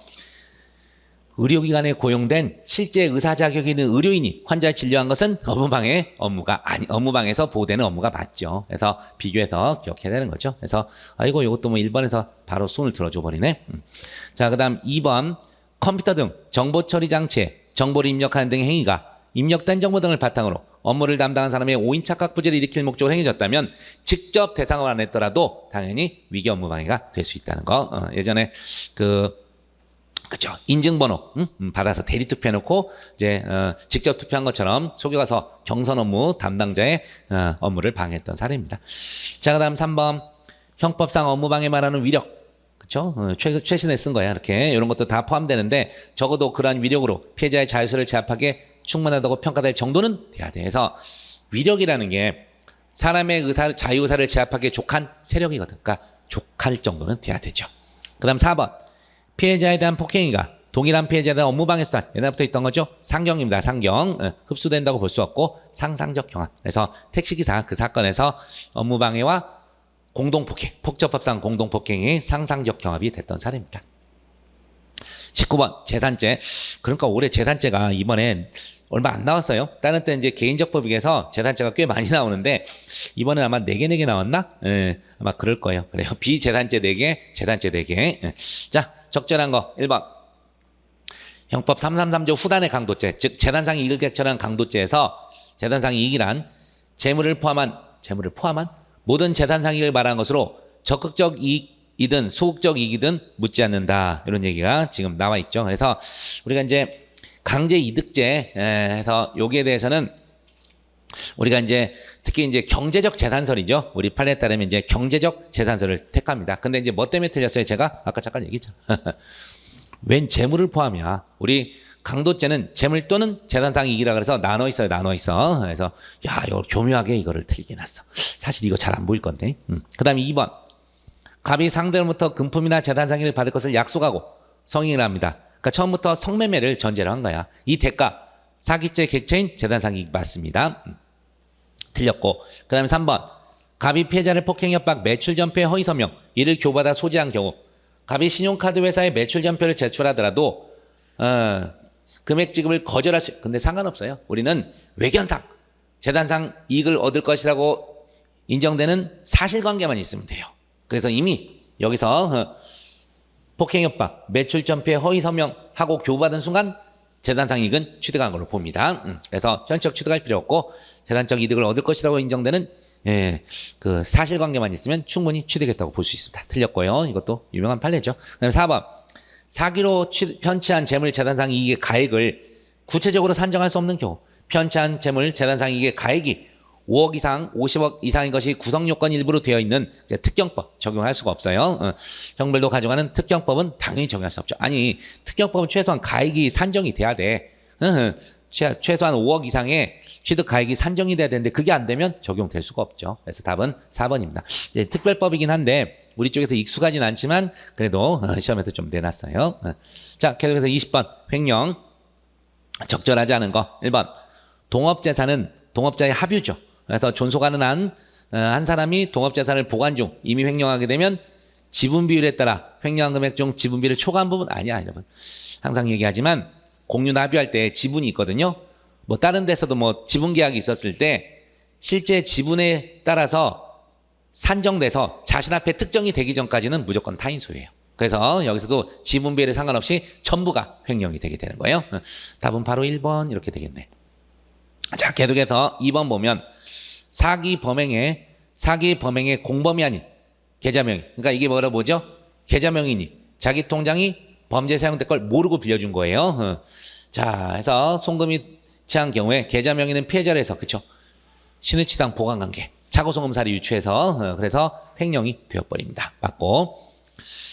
의료기관에 고용된 실제 의사 자격이 있는 의료인이 환자를 진료한 것은 업무방해 업무가 업무방해에서 보호되는 업무가 맞죠. 그래서 비교해서 기억해야 되는 거죠. 그래서 아이고 이것도 뭐 1번에서 바로 손을 들어줘 버리네. 자, 그다음 2번 컴퓨터 등 정보 처리 장치에 정보를 입력하는 등의 행위가 입력된 정보 등을 바탕으로 업무를 담당한 사람의 오인 착각 부재를 일으킬 목적으로 행해졌다면 직접 대상을 안 했더라도 당연히 위계 업무 방해가 될 수 있다는 거. 예전에 그죠. 인증번호 받아서 대리 투표해놓고 이제 직접 투표한 것처럼 속여가서 경선 업무 담당자의 업무를 방해했던 사례입니다. 자, 그다음 3번 형법상 업무 방해 말하는 위력. 그렇죠? 최신에 쓴 거야. 이렇게 이런 것도 다 포함되는데 적어도 그러한 위력으로 피해자의 자유수를 제압하기에 충분하다고 평가될 정도는 돼야 돼. 그래서 위력이라는 게 사람의 자유의사를 제압하기에 족한 세력이거든. 그러니까 족할 정도는 돼야 되죠. 그다음 4번 피해자에 대한 폭행이가 동일한 피해자에 대한 업무방해 수단 옛날부터 있던 거죠. 상경입니다. 상경. 흡수된다고 볼 수 없고 상상적 경합. 그래서 택시기사 그 사건에서 업무방해와 공동폭행, 폭처법상 공동폭행이 상상적 경합이 됐던 사례입니다. 19번 재산죄. 그러니까 올해 재산죄가 이번에 얼마 안 나왔어요. 다른 때 이제 개인적 법익에서 재산죄가 꽤 많이 나오는데 이번에 아마 4개 나왔나? 아마 그럴 거예요. 그래요. 비재산죄 4개, 재산죄 4개. 자, 적절한 거 1번. 형법 333조 후단의 강도죄, 즉 재산상 이익을 객천한 강도죄에서 재산상 이익이란 재물을 포함한 모든 재산상 이익을 말하는 것으로 적극적 이익이든 소극적 이익이든 묻지 않는다. 이런 얘기가 지금 나와 있죠. 그래서 우리가 이제 강제 이득죄 해서 여기에 대해서는 우리가 이제 특히 이제 경제적 재산설이죠. 우리 판례에 따르면 이제 경제적 재산설을 택합니다. 근데 이제 뭐 때문에 틀렸어요? 제가 아까 잠깐 얘기했잖아. 웬 재물을 포함이야. 우리 강도죄는 재물 또는 재산상 이익이라 그래서 나눠 있어요. 그래서 야, 이거 교묘하게 이거를 틀게 놨어. 사실 이거 잘 안 보일 건데. 그다음에 2번. 갑이 상대로부터 금품이나 재산상 이익을 받을 것을 약속하고 성행을 합니다. 그러니까 처음부터 성매매를 전제로 한 거야. 이 대가 사기죄 객체인 재산상 이익 맞습니다. 틀렸고. 그다음에 3번. 갑이 피해자를 폭행 협박 매출 전표의 허위 서명 이를 교부하다 소지한 경우 갑이 신용카드 회사에 매출 전표를 제출하더라도 금액 지급을 거절할 수. 근데 상관없어요. 우리는 외견상 재산상 이익을 얻을 것이라고 인정되는 사실관계만 있으면 돼요. 그래서 이미 여기서 폭행 협박 매출 전표의 허위 서명하고 교부받은 순간 재산상 이익은 취득한 걸로 봅니다. 그래서 현적 취득할 필요 없고 재산적 이득을 얻을 것이라고 인정되는 그 사실관계만 있으면 충분히 취득했다고 볼 수 있습니다. 틀렸고요. 이것도 유명한 판례죠. 그다음에 4번. 사기로 편취한 재물 재산상 이익의 가액을 구체적으로 산정할 수 없는 경우 편취한 재물 재산상 이익의 가액이 5억 이상, 50억 이상인 것이 구성요건 일부로 되어 있는 특경법 적용할 수가 없어요. 형벌도 가져가는 특경법은 당연히 적용할 수 없죠. 아니, 특경법은 최소한 가액이 산정이 돼야 돼. 최소한 5억 이상의 취득 가액이 산정이 돼야 되는데 그게 안 되면 적용될 수가 없죠. 그래서 답은 4번입니다. 이제 특별법이긴 한데 우리 쪽에서 익숙하진 않지만 그래도 시험에서 좀 내놨어요. 자, 계속해서 20번 횡령 적절하지 않은 거 1번 동업재산은 동업자의 합유죠. 그래서 존속하는 한 사람이 동업재산을 보관 중 이미 횡령하게 되면 지분 비율에 따라 횡령한 금액 중 지분비를 초과한 부분 아니야 여러분. 항상 얘기하지만 공유 납유할 때 지분이 있거든요. 뭐 다른 데서도 뭐 지분 계약이 있었을 때 실제 지분에 따라서 산정돼서 자신 앞에 특정이 되기 전까지는 무조건 타인 소유예요. 그래서 여기서도 지분 비율에 상관없이 전부가 횡령이 되게 되는 거예요. 답은 바로 1번 이렇게 되겠네. 자, 계속해서 2번 보면 사기 범행의 공범이 아닌 계좌명의. 그러니까 이게 뭐죠? 계좌명의인이 자기 통장이 범죄에 사용될 걸 모르고 빌려준 거예요. 자, 해서 송금이 취한 경우에 계좌명의는 피해자로 해서 그쵸? 신의치상 보관관계, 차고송금사를 유추해서 그래서 횡령이 되어버립니다. 맞고.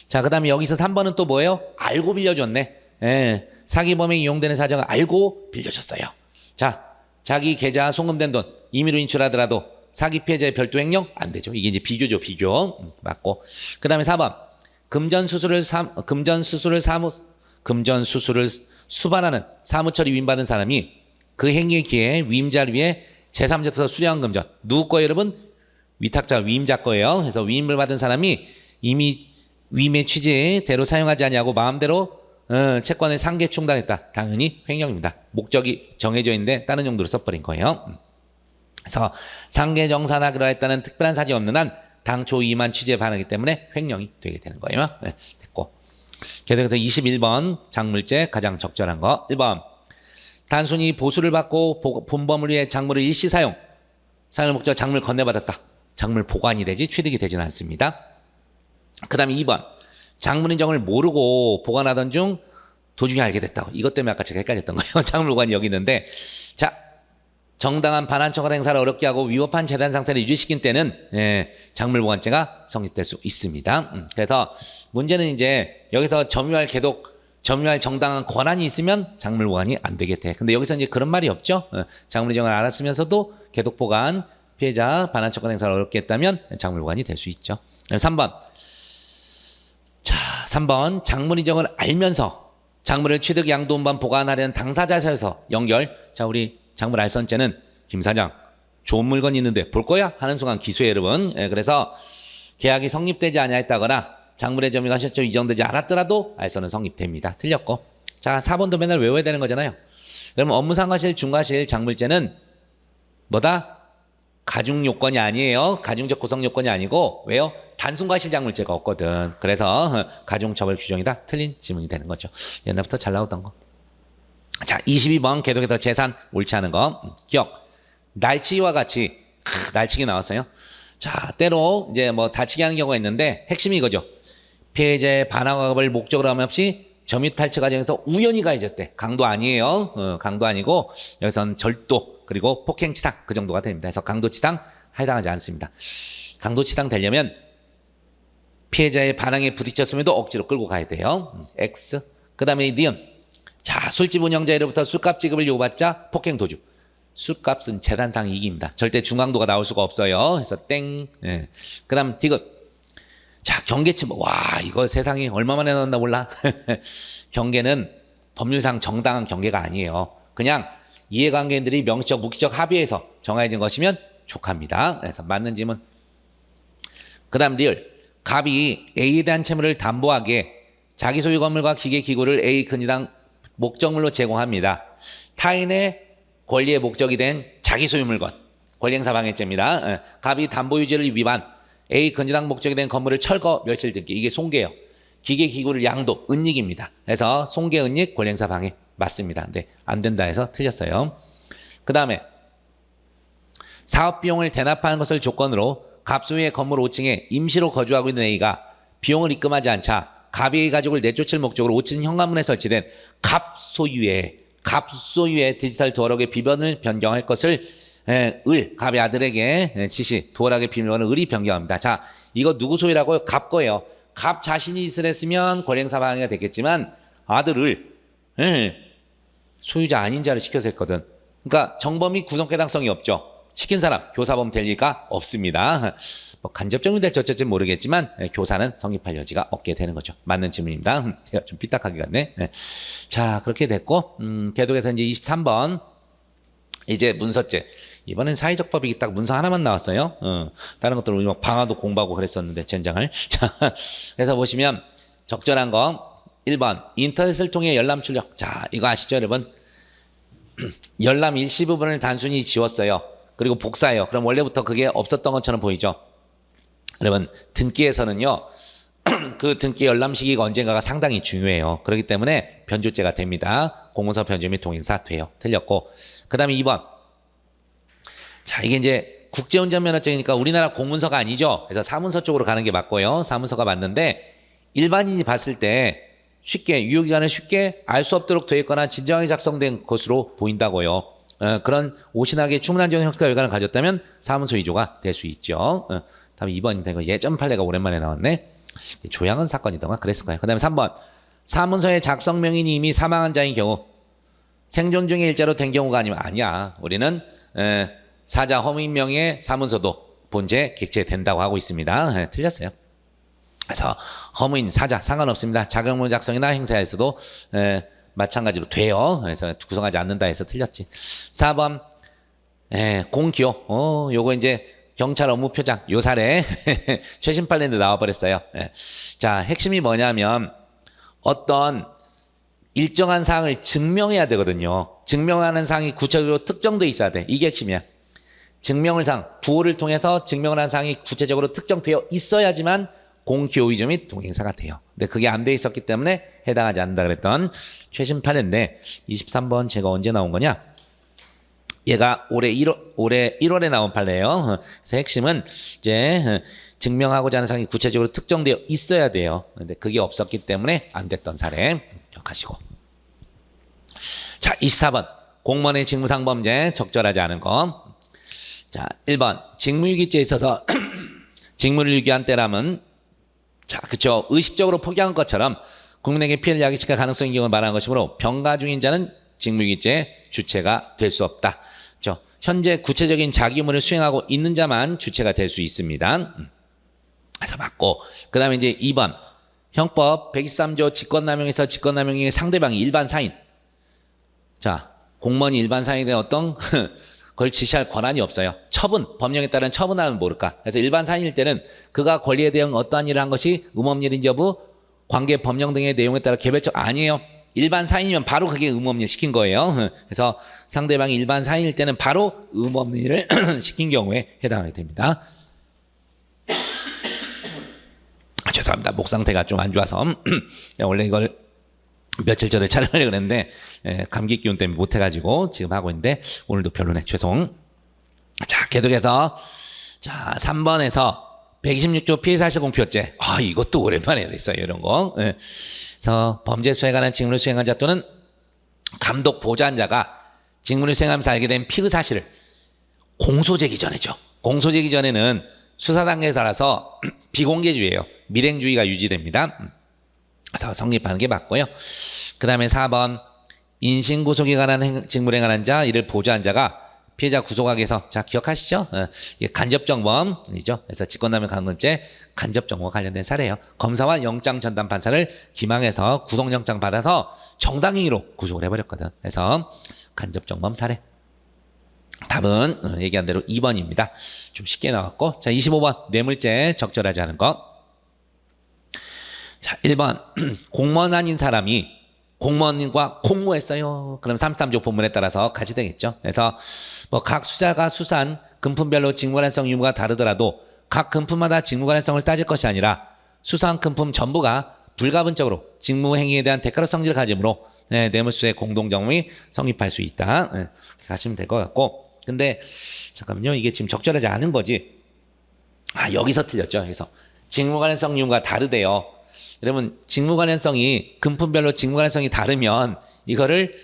자, 그 다음에 여기서 3번은 또 뭐예요? 알고 빌려줬네. 사기 범행이 이용되는 사정을 알고 빌려줬어요. 자, 자기 계좌 송금된 돈 임의로 인출하더라도 사기 피해자의 별도 횡령 안 되죠. 이게 이제 비교죠, 비교. 맞고. 그 다음에 4번. 금전 수수를 수반하는 사무처리 위임받은 사람이 그 행위에 기해 위임자를 위해 제3자로서 수령한 금전. 누구 거예요, 여러분? 위탁자, 위임자 거예요. 그래서 위임을 받은 사람이 이미 위임의 취지대로 사용하지 아니하고 마음대로 채권의 상계 충당했다. 당연히 횡령입니다. 목적이 정해져 있는데 다른 용도로 써버린 거예요. 그래서 상계 정산하기로 했다는 특별한 사정이 없는 한 당초 이만 취지에 반하기 때문에 횡령이 되게 되는 거예요. 네, 됐고. 계속해서 21번 작물죄 가장 적절한 거. 1번 단순히 보수를 받고 본범을 위해 작물을 일시 사용을 목적 작물 건네받았다. 작물 보관이 되지 취득이 되지는 않습니다. 그 다음에 2번 작물 인정을 모르고 보관하던 중 도중에 알게 됐다고. 이것 때문에 아까 제가 헷갈렸던 거예요. 작물 보관이 여기 있는데 자 정당한 반환청과 행사를 어렵게 하고 위법한 재단 상태를 유지시킨 때는 작물 보관죄가 성립될 수 있습니다. 그래서 문제는 이제 여기서 점유할 정당한 권한이 있으면 작물 보관이 안 되게 돼. 근데 여기서 이제 그런 말이 없죠. 작물 인정을 알았으면서도 계독 보관 피해자 반환청과 행사를 어렵게 했다면 작물 보관이 될 수 있죠. 3번. 자, 3번 작물 인정을 알면서 작물을 취득 양도 운반 보관하려는 당사자에서 연결. 자, 우리 작물 알선죄는 김 사장 좋은 물건이 있는데 볼 거야? 하는 순간 기소해 여러분. 그래서 계약이 성립되지 아니하였다거나 작물의 점유가 실제로 이정되지 않았더라도 알선은 성립됩니다. 틀렸고. 자, 4번도 맨날 외워야 되는 거잖아요. 그러면 업무상과실 중과실 작물죄는 뭐다? 가중 요건이 아니에요. 가중적 구성 요건이 아니고 왜요? 단순과실 작물죄가 없거든. 그래서 가중처벌 규정이다. 틀린 지문이 되는 거죠. 옛날부터 잘 나오던 거. 자, 22번 계속해서 재산 옳지 않은 거. 기억. 날치기와 같이 날치기 나왔어요. 자, 때로 이제 뭐 다치게 하는 경우가 있는데 핵심이 이거죠. 피해자의 반환가급을 목적으로 함 없이 점유 탈취 과정에서 우연히 가해졌대. 강도 아니에요. 강도 아니고 여기서는 절도 그리고 폭행치상 그 정도가 됩니다. 그래서 강도치상 해당하지 않습니다. 강도치상 되려면 피해자의 반항에 부딪혔음에도 억지로 끌고 가야 돼요. X. 그 다음에 니은. 자, 술집 운영자로부터 술값 지급을 요구받자 폭행 도주. 술값은 재단상 이익입니다. 절대 중강도가 나올 수가 없어요. 그래서 땡. 그 다음 디귿. 자, 경계침. 와, 이거 세상에 얼마만에 나왔나 몰라. 경계는 법률상 정당한 경계가 아니에요. 그냥 이해관계인들이 명시적 묵시적 합의해서 정해진 것이면 족합니다. 그래서 맞는 질문. 그 다음 리을. 갑이 A에 대한 채무를 담보하기에 자기 소유 건물과 기계 기구를 A 근이당 목적물로 제공합니다. 타인의 권리의 목적이 된 자기 소유 물건. 권리행사 방해죄입니다. 갑이 담보 유지를 위반. A 근저당 목적이 된 건물을 철거, 멸실 등기. 이게 손괴요. 기계 기구를 양도, 은닉입니다. 그래서 손괴, 은닉, 권리행사 방해 맞습니다. 근데 안 된다 해서 틀렸어요. 그 다음에 사업 비용을 대납하는 것을 조건으로 갑 소유의 건물 5층에 임시로 거주하고 있는 A가 비용을 입금하지 않자 갑이 A 가족을 내쫓을 목적으로 5층 현관문에 설치된 갑 소유의 디지털 도어락의 비번을 변경할 것을 갑의 아들에게 지시 도어락의 비밀번호 을이 변경합니다. 자, 이거 누구 소유라고요? 갑 거예요. 갑 자신이 짓을 했으면 권리행사 방해가 됐겠지만 아들 을 소유자 아닌 자를 시켜서 했거든. 그러니까 정범이 구성해당성이 없죠. 시킨 사람 교사범 될 리가 없습니다. 뭐 간접적인 될지 어쩔지 모르겠지만 교사는 성립할 여지가 없게 되는 거죠. 맞는 질문입니다. 제가 좀 삐딱하게 갔네. 자, 그렇게 됐고 계속해서 이제 23번 이제 문서죄. 이번엔 사회적 법이 딱 문서 하나만 나왔어요. 다른 것들 우리 막 방화도 공부하고 그랬었는데 젠장을. 자, 그래서 보시면 적절한 거 1번 인터넷을 통해 열람 출력. 자, 이거 아시죠 여러분? 열람 일시 부분을 단순히 지웠어요. 그리고 복사해요. 그럼 원래부터 그게 없었던 것처럼 보이죠? 여러분 등기에서는요. 그 등기 열람 시기가 언젠가가 상당히 중요해요. 그렇기 때문에 변조죄가 됩니다. 공문서 변조 및 동행사 돼요. 틀렸고. 그 다음에 2번. 자, 이게 이제 국제운전면허증이니까 우리나라 공문서가 아니죠. 그래서 사문서 쪽으로 가는 게 맞고요. 사문서가 맞는데 일반인이 봤을 때 쉽게 유효기간을 쉽게 알 수 없도록 되어 있거나 진정하게 작성된 것으로 보인다고요. 그런 오신하게 충분한 정형 형식과 결과를 가졌다면 사문서 위조가 될 수 있죠. 다음에 2번입니다. 이거 예전 판례가 오랜만에 나왔네. 조양은 사건이던가 그랬을 거예요. 그 다음에 3번. 사문서의 작성 명인이 이미 사망한 자인 경우 생존 중의 일자로 된 경우가 아니야. 우리는 사자 허무인 명의 사문서도 본죄 객체된다고 하고 있습니다. 틀렸어요. 그래서 허무인 사자 상관없습니다. 자격문 작성이나 행사에서도 마찬가지로 돼요. 그래서 구성하지 않는다 해서 틀렸지. 4번 공기호. 요거 이제 경찰 업무 표장 요 사례 최신 판례인데 나와버렸어요. 자, 핵심이 뭐냐면 어떤 일정한 사항을 증명해야 되거든요. 증명하는 사항이 구체적으로 특정돼 있어야 돼. 이게 핵심이야. 증명을 사항, 부호를 통해서 증명을 한 사항이 구체적으로 특정되어 있어야지만 공기호의조 및 동행사가 돼요. 근데 그게 안 돼 있었기 때문에 해당하지 않는다 그랬던 최신 판례인데 23번 제가 언제 나온 거냐? 얘가 올해 1월에 나온 판례예요. 그래서 핵심은 이제 증명하고자 하는 사항이 구체적으로 특정되어 있어야 돼요. 근데 그게 없었기 때문에 안 됐던 사례 기억하시고. 자, 24번 공무원의 직무상 범죄 적절하지 않은 거. 자, 1번 직무유기죄에 있어서 직무를 유기한 때라면 자, 그쵸. 의식적으로 포기한 것처럼 국민에게 피해를 야기시킬 가능성이 경우를 말하는 것이므로 병가 중인 자는 직무유기죄 주체가 될 수 없다. 그렇죠? 현재 구체적인 자기 의무를 수행하고 있는 자만 주체가 될 수 있습니다. 그래서 맞고 그 다음에 이제 2번 형법 123조 직권남용에서 직권남용의 상대방이 일반 사인. 자, 공무원이 일반 사인에 대한 어떤 그걸 지시할 권한이 없어요. 처분, 법령에 따른 처분하면 모를까. 그래서 일반 사인일 때는 그가 권리에 대한 어떠한 일을 한 것이 의무업일인지 여부, 관계 법령 등의 내용에 따라 개별적 아니에요. 일반 사인이면 바로 그게 의무업일 시킨 거예요. 그래서 상대방이 일반 사인일 때는 바로 의무업일을 시킨 경우에 해당하게 됩니다. 죄송합니다. 목 상태가 좀 안 좋아서 원래 이걸 며칠 전에 촬영하려고 했는데 감기 기운 때문에 못해가지고 지금 하고 있는데 오늘도 별로네. 죄송. 자, 계속해서 자 3번에서 126조 피해사실 공표죄. 아, 이것도 오랜만에 했어요. 이런 거. 그래서 범죄 수행에 관한 직무를 수행한 자 또는 감독 보좌한 자가 직무를 수행하면서 알게 된 피의 사실을 공소제기 전에죠. 공소제기 전에는 수사 단계에서 비공개주의예요. 밀행주의가 유지됩니다. 그래서 성립하는 게 맞고요. 그 다음에 4번 인신구속에 관한 직무에 관한 자 이를 보좌한 자가 피해자 구속하기 위해서 자 기억하시죠? 이게 간접정범이죠. 그래서 직권남용 강금죄 간접정범과 관련된 사례예요. 검사와 영장 전담 판사를 기망해서 구속영장 받아서 정당행위로 구속을 해버렸거든. 그래서 간접정범 사례. 답은 얘기한 대로 2번입니다. 좀 쉽게 나왔고 자 25번 뇌물죄 적절하지 않은 거. 자 1번 공무원 아닌 사람이 공무원과 공모했어요. 그럼 33조 본문에 따라서 같이 되겠죠. 그래서 뭐 각 수사가 수사한 금품별로 직무관련성 유무가 다르더라도 각 금품마다 직무관련성을 따질 것이 아니라 수사한 금품 전부가 불가분적으로 직무 행위에 대한 대가로 성질을 가지므로 뇌물수의 공동정범이 성립할 수 있다. 그렇게 가시면 될 것 같고 근데 잠깐만요. 이게 지금 적절하지 않은 거지. 아 여기서 틀렸죠. 그래서 직무관련성 유무가 다르대요. 그러면 직무관련성이 금품별로 직무관련성이 다르면 이거를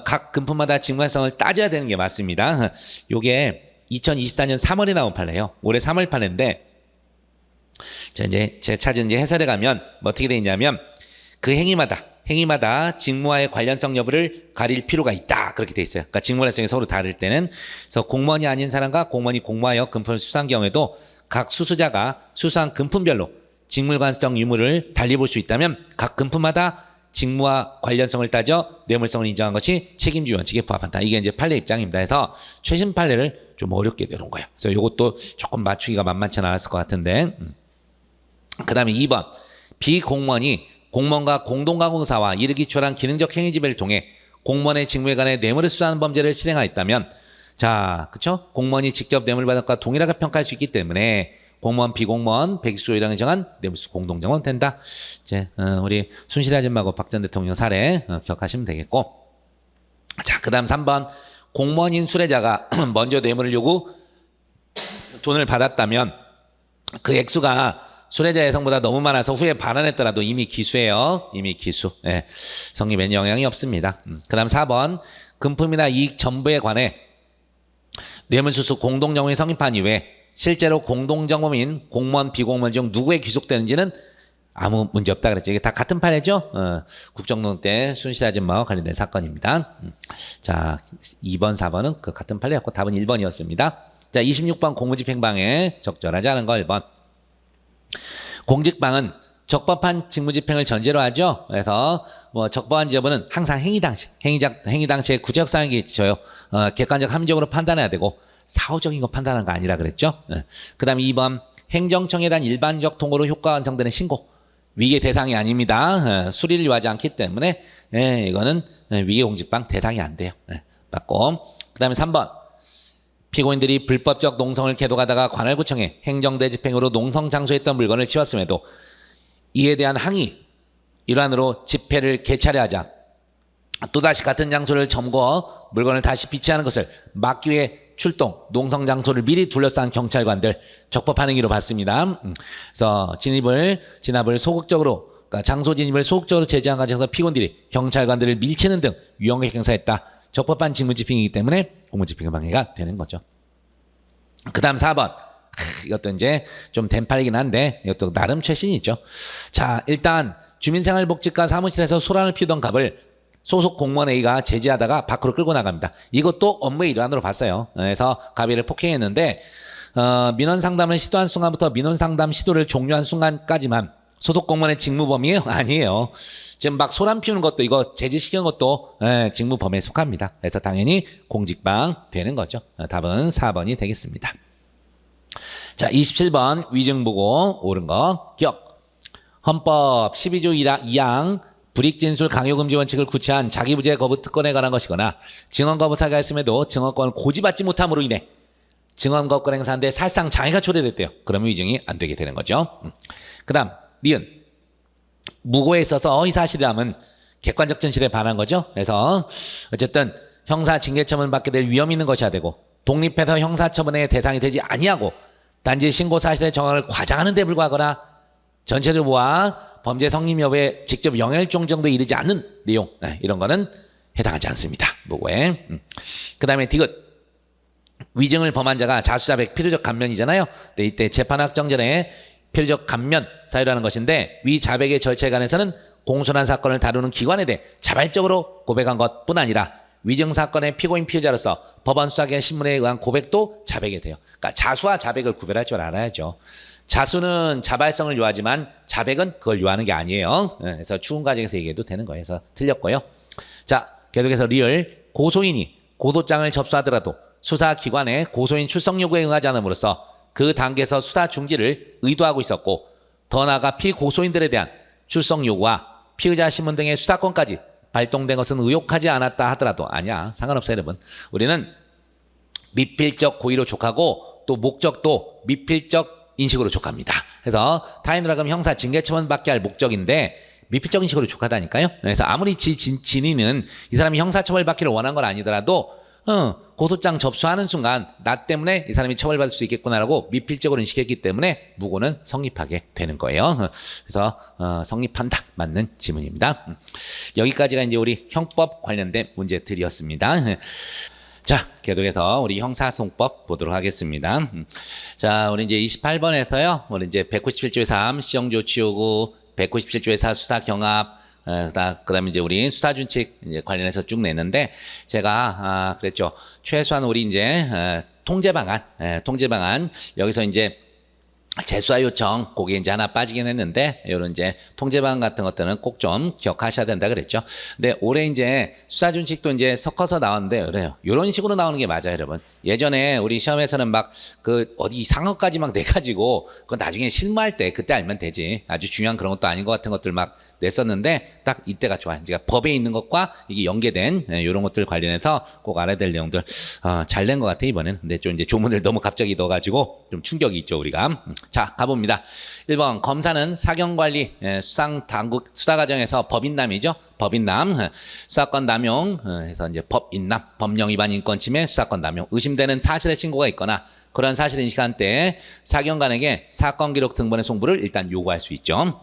각 금품마다 직무관련성을 따져야 되는 게 맞습니다. 요게 2024년 3월에 나온 판례예요. 올해 3월 판례인데 자 이제 제 찾은 이제 해설에 가면 뭐 어떻게 돼 있냐면 그 행위마다 직무와의 관련성 여부를 가릴 필요가 있다. 그렇게 돼 있어요. 그러니까 직무관련성이 서로 다를 때는 그래서 공무원이 아닌 사람과 공무원이 공모하여 금품을 수사한 경우에도 각 수수자가 수사한 금품별로 직무관련성 유무를 달리 볼 수 있다면 각 금품마다 직무와 관련성을 따져 뇌물성을 인정한 것이 책임주의 원칙에 부합한다. 이게 이제 판례 입장입니다. 그래서 최신 판례를 좀 어렵게 내놓은 거예요. 그래서 이것도 조금 맞추기가 만만치 않았을 것 같은데. 그다음에 2번 비공무원이 공무원과 공동가공사와 이르기 초월한 기능적 행위 지배를 통해 공무원의 직무에 관해 뇌물을 수사하는 범죄를 실행하였다면 자, 그렇죠? 공무원이 직접 뇌물 받은 것과 동일하게 평가할 수 있기 때문에 공무원, 비공무원, 120조 1항에 정한 뇌물수 공동정범 된다. 이제 우리 순실이 아줌마하고 박 전 대통령 사례 기억하시면 되겠고. 자, 그다음 3번 공무원인 수뢰자가 먼저 뇌물을 요구 돈을 받았다면 그 액수가 수뢰자 예상보다 너무 많아서 후에 반환했더라도 이미 기수예요. 이미 기수. 예, 성립에 영향이 없습니다. 그다음 4번 금품이나 이익 전부에 관해 뇌물수수 공동정범이 성립한 이후에 실제로 공동정범인 공무원, 비공무원 중 누구에 귀속되는지는 아무 문제 없다 그랬죠. 이게 다 같은 판례죠. 국정농 때 순실 아줌마와 관련된 사건입니다. 자, 2번, 4번은 그 같은 판례였고 답은 1번이었습니다. 자, 26번 공무집행방해 적절하지 않은 거 1번. 공직방은 적법한 직무집행을 전제로 하죠. 그래서 뭐 적법한 여부는 항상 행위 당시에 구체적 사항이 있어요. 객관적 합리적으로 판단해야 되고 사후적인 거 판단하는 거 아니라 그랬죠. 그 다음에 2번 행정청에 대한 일반적 통고로 효과가 완성되는 신고. 위계 대상이 아닙니다. 수리를 요하지 않기 때문에 이거는 위계 공직방 대상이 안 돼요. 맞고. 그다음에 3번. 피고인들이 불법적 농성을 계도하다가 관할구청에 행정대 집행으로 농성 장소에 있던 물건을 치웠음에도 이에 대한 항의 일환으로 집회를 개차례하자 또다시 같은 장소를 점거 물건을 다시 비치하는 것을 막기 위해 출동 농성 장소를 미리 둘러싼 경찰관들 적법한 행위로 봤습니다. 그래서 진압을 소극적으로 그러니까 장소 진입을 소극적으로 제지한 과정에서 피고인들이 경찰관들을 밀치는 등 위험하게 행사했다. 적법한 직무집행이기 때문에 공무집행 방해가 되는 거죠. 그 다음 4번. 이것도 이제 좀 된팔이긴 한데 이것도 나름 최신이죠. 자, 일단 주민생활복지과 사무실에서 소란을 피우던 갑을 소속 공무원 A가 제지하다가 밖으로 끌고 나갑니다. 이것도 업무의 일환으로 봤어요. 그래서 갑이를 폭행했는데 민원 상담을 시도한 순간부터 민원 상담 시도를 종료한 순간까지만 소속 공무원의 직무 범위예요? 아니에요. 지금 막 소란 피우는 것도 이거 제지시키는 것도 직무 범위에 속합니다. 그래서 당연히 공직방 되는 거죠. 답은 4번이 되겠습니다. 자, 27번 위증보고 옳은 거 기억. 헌법 12조 2항 불이익진술 강요금지 원칙을 구체한 자기부재 거부 특권에 관한 것이거나 증언거부 사유가 있음에도 증언권을 고지받지 못함으로 인해 증언거부 행사하는데 사실상 장애가 초래됐대요. 그러면 위증이 안 되게 되는 거죠. 그 다음 니은 무고에 있어서 허위 사실이라면 객관적 진실에 반한 거죠. 그래서 어쨌든 형사 징계처분 받게 될 위험이 있는 것이야 되고 독립해서 형사처분의 대상이 되지 아니하고 단지 신고 사실의 정황을 과장하는 데 불과하거나 전체를 보아 범죄 성립 여부에 직접 영향일종 정도에 이르지 않는 내용 이런 거는 해당하지 않습니다. 무고에. 그 다음에 디귿 위증을 범한 자가 자수자백 필요적 감면이잖아요. 근데 이때 재판 확정 전에 필요적 감면 사유라는 것인데 위 자백의 절차에 관해서는 공소한 사건을 다루는 기관에 대해 자발적으로 고백한 것뿐 아니라 위증 사건의 피고인 피해자로서 법원 수사기관 신문에 의한 고백도 자백이 돼요. 그러니까 자수와 자백을 구별할 줄 알아야죠. 자수는 자발성을 요하지만 자백은 그걸 요하는 게 아니에요. 그래서 추궁 과정에서 얘기해도 되는 거예요. 그래서 틀렸고요. 자, 계속해서 리을 고소인이 고소장을 접수하더라도 수사기관의 고소인 출석 요구에 응하지 않음으로써 그 단계에서 수사 중지를 의도하고 있었고 더 나아가 피고소인들에 대한 출석 요구와 피의자 신문 등의 수사권까지 발동된 것은 의혹하지 않았다 하더라도 아니야. 상관없어요, 여러분. 우리는 미필적 고의로 족하고 또 목적도 미필적 인식으로 족합니다. 그래서 타인으로 하면 형사 징계처분 받게 할 목적인데 미필적 인식으로 족하다니까요. 그래서 아무리 진위는 이 사람이 형사처벌 받기를 원한 건 아니더라도 고소장 접수하는 순간 나 때문에 이 사람이 처벌받을 수 있겠구나라고 미필적으로 인식했기 때문에 무고는 성립하게 되는 거예요. 그래서 성립한다 맞는 지문입니다. 여기까지가 이제 우리 형법 관련된 문제들이었습니다. 자, 계속해서 우리 형사소송법 보도록 하겠습니다. 자, 우리 이제 28번에서요. 우리 이제 197조의 3 시정조치 요구, 197조의 4 수사 경합, 그다음에 이제 우리 수사준칙 이제 관련해서 쭉 냈는데 제가 그랬죠. 최소한 우리 이제 통제 방안 여기서 이제 재수사 요청 그게 이제 하나 빠지긴 했는데 이런 이제 통제 방안 같은 것들은 꼭 좀 기억하셔야 된다 그랬죠. 근데 올해 이제 수사준칙도 이제 섞어서 나왔는데 그래요. 이런 식으로 나오는 게 맞아요, 여러분. 예전에 우리 시험에서는 막 그 어디 상어까지 막 내가지고 그건 나중에 실무할 때 그때 알면 되지. 아주 중요한 그런 것도 아닌 것 같은 것들 막 냈었는데 딱 이때가 좋아요. 제가 법에 있는 것과 이게 연계된 이런 것들 관련해서 꼭 알아야 될 내용들 잘 낸 것 같아 이번에는. 근데 좀 이제 조문을 너무 갑자기 넣어가지고 좀 충격이 있죠 우리가. 자, 가봅니다. 1번 검사는 사경관리 수상당국 수사 과정에서 법인남이죠. 법인남 수사권 남용 해서 이제 법인남 법령 위반 인권 침해 수사권 남용 의심되는 사실의 신고가 있거나 그런 사실을 인식한 때에 사경관에게 사건 기록 등본의 송부를 일단 요구할 수 있죠.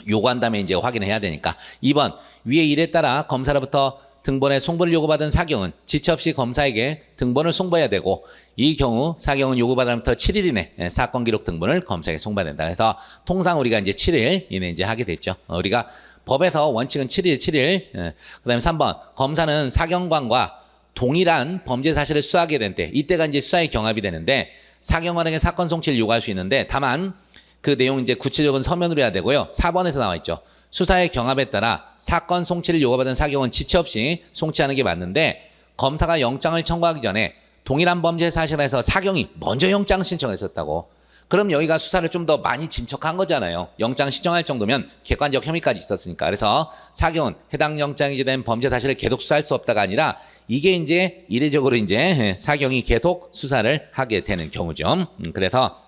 요구한 다음에 이제 확인을 해야 되니까. 2번 위의 일에 따라 검사로부터 등본의 송부를 요구받은 사경은 지체 없이 검사에게 등본을 송부해야 되고 이 경우 사경은 요구받은 날부터 7일 이내 사건 기록 등본을 검사에게 송부해야 된다. 그래서 통상 우리가 이제 7일 이내 이제 하게 됐죠. 우리가 법에서 원칙은 7일. 그다음에 3번 검사는 사경관과 동일한 범죄 사실을 수사하게 된 때 이때가 이제 수사의 경합이 되는데 사경관에게 사건 송치를 요구할 수 있는데 다만 그 내용 이제 구체적인 서면으로 해야 되고요. 4번에서 나와 있죠. 수사의 경합에 따라 사건 송치를 요구받은 사경은 지체 없이 송치하는 게 맞는데 검사가 영장을 청구하기 전에 동일한 범죄 사실에서 사경이 먼저 영장 신청을 했었다고. 그럼 여기가 수사를 좀 더 많이 진척한 거잖아요. 영장 신청할 정도면 객관적 혐의까지 있었으니까. 그래서 사경은 해당 영장이 된 범죄 사실을 계속 수사할 수 없다가 아니라 이게 이제 이례적으로 이제 사경이 계속 수사를 하게 되는 경우죠. 그래서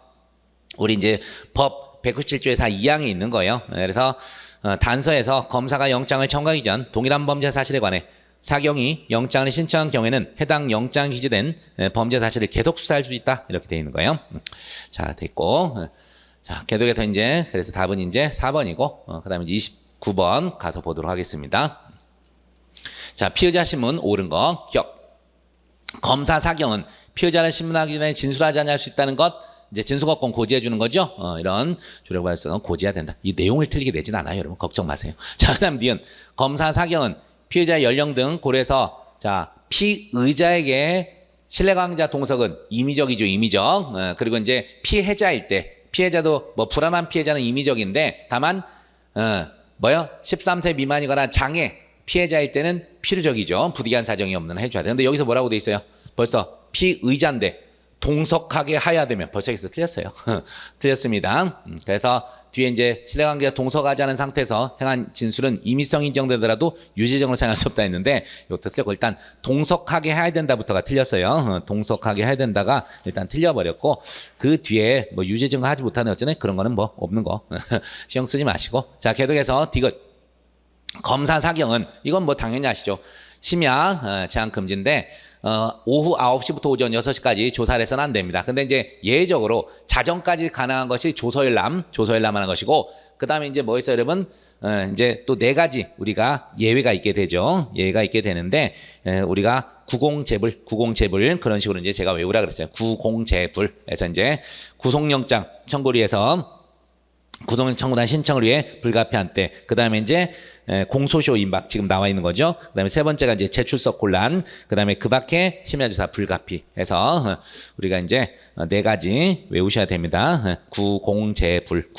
우리 이제 법 197조의 4 2항에 있는 거예요. 그래서 단서에서 검사가 영장을 청구하기 전 동일한 범죄 사실에 관해 사경이 영장을 신청한 경우에는 해당 영장 기재된 범죄 사실을 계속 수사할 수 있다. 이렇게 되어 있는 거예요. 자, 됐고. 자, 계속해서 이제 그래서 답은 이제 4번이고 그다음에 29번 가서 보도록 하겠습니다. 자, 피의자 신문 옳은 거 기억. 검사 사경은 피의자를 신문하기 전에 진술하지 않을 수 있다는 것 이제 진술거건 고지해 주는 거죠. 이런 조력받아서는 고지해야 된다. 이 내용을 틀리게 내진 않아요, 여러분. 걱정 마세요. 자, 그다음 니은 검사 사경은 피의자의 연령 등 고려해서 자 피의자에게 신뢰관계자 동석은 임의적이죠, 임의적. 그리고 이제 피해자일 때 피해자도 뭐 불안한 피해자는 임의적인데 다만 뭐요? 13세 미만이거나 장애 피해자일 때는 필요적이죠. 부득이한 사정이 없는 해줘야 돼. 근데 여기서 뭐라고 돼 있어요? 벌써 피의자인데 동석하게 하야 되면 벌써 여기서 틀렸어요. 틀렸습니다. 그래서 뒤에 이제 신뢰관계가 동석하지 않은 상태에서 행한 진술은 임의성 인정되더라도 유죄적으로 사용할 수 없다 했는데 이것도 틀렸고 일단 동석하게 해야 된다부터가 틀렸어요. 동석하게 해야 된다가 일단 틀려버렸고 그 뒤에 뭐 유죄 증거하지 못하는 어쩌네 그런 거는 뭐 없는 거 신경 쓰지 마시고 자 계속해서 디귿 검사 사경은 이건 뭐 당연히 아시죠. 심야 제한 금지인데 오후 9시부터 오전 6시까지 조사를 해서는 안 됩니다. 근데 이제 예외적으로 자정까지 가능한 것이 조서열람 하는 것이고 그다음에 이제 뭐 있어요, 여러분? 이제 또 네 가지 우리가 예외가 있게 되죠. 예외가 있게 되는데 우리가 구공재불 그런 식으로 이제 제가 외우라 그랬어요. 구공재불에서 이제 구속영장 청구를 해서 구속영 청구단 신청을 위해 불가피한 때, 그 다음에 이제 공소시효 임박 지금 나와 있는 거죠. 그 다음에 세 번째가 이제 제출석 곤란, 그 다음에 그 밖에 심야조사 불가피 해서 우리가 이제 네 가지 외우셔야 됩니다. 구공재불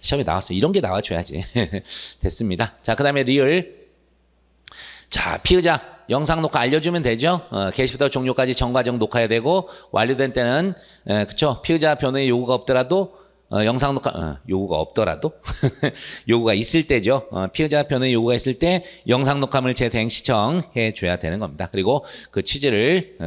시험에 나왔어요. 이런 게 나와줘야지. 됐습니다. 자, 그 다음에 리을. 자, 피의자 영상 녹화 알려주면 되죠. 게시부터 종료까지 전 과정 녹화해야 되고 완료된 때는 그쵸. 피의자 변호의 요구가 없더라도 영상 녹화 요구가 없더라도 요구가 있을 때죠. 피의자 변호의 요구가 있을 때 영상 녹화물 재생 시청해 줘야 되는 겁니다. 그리고 그 취지를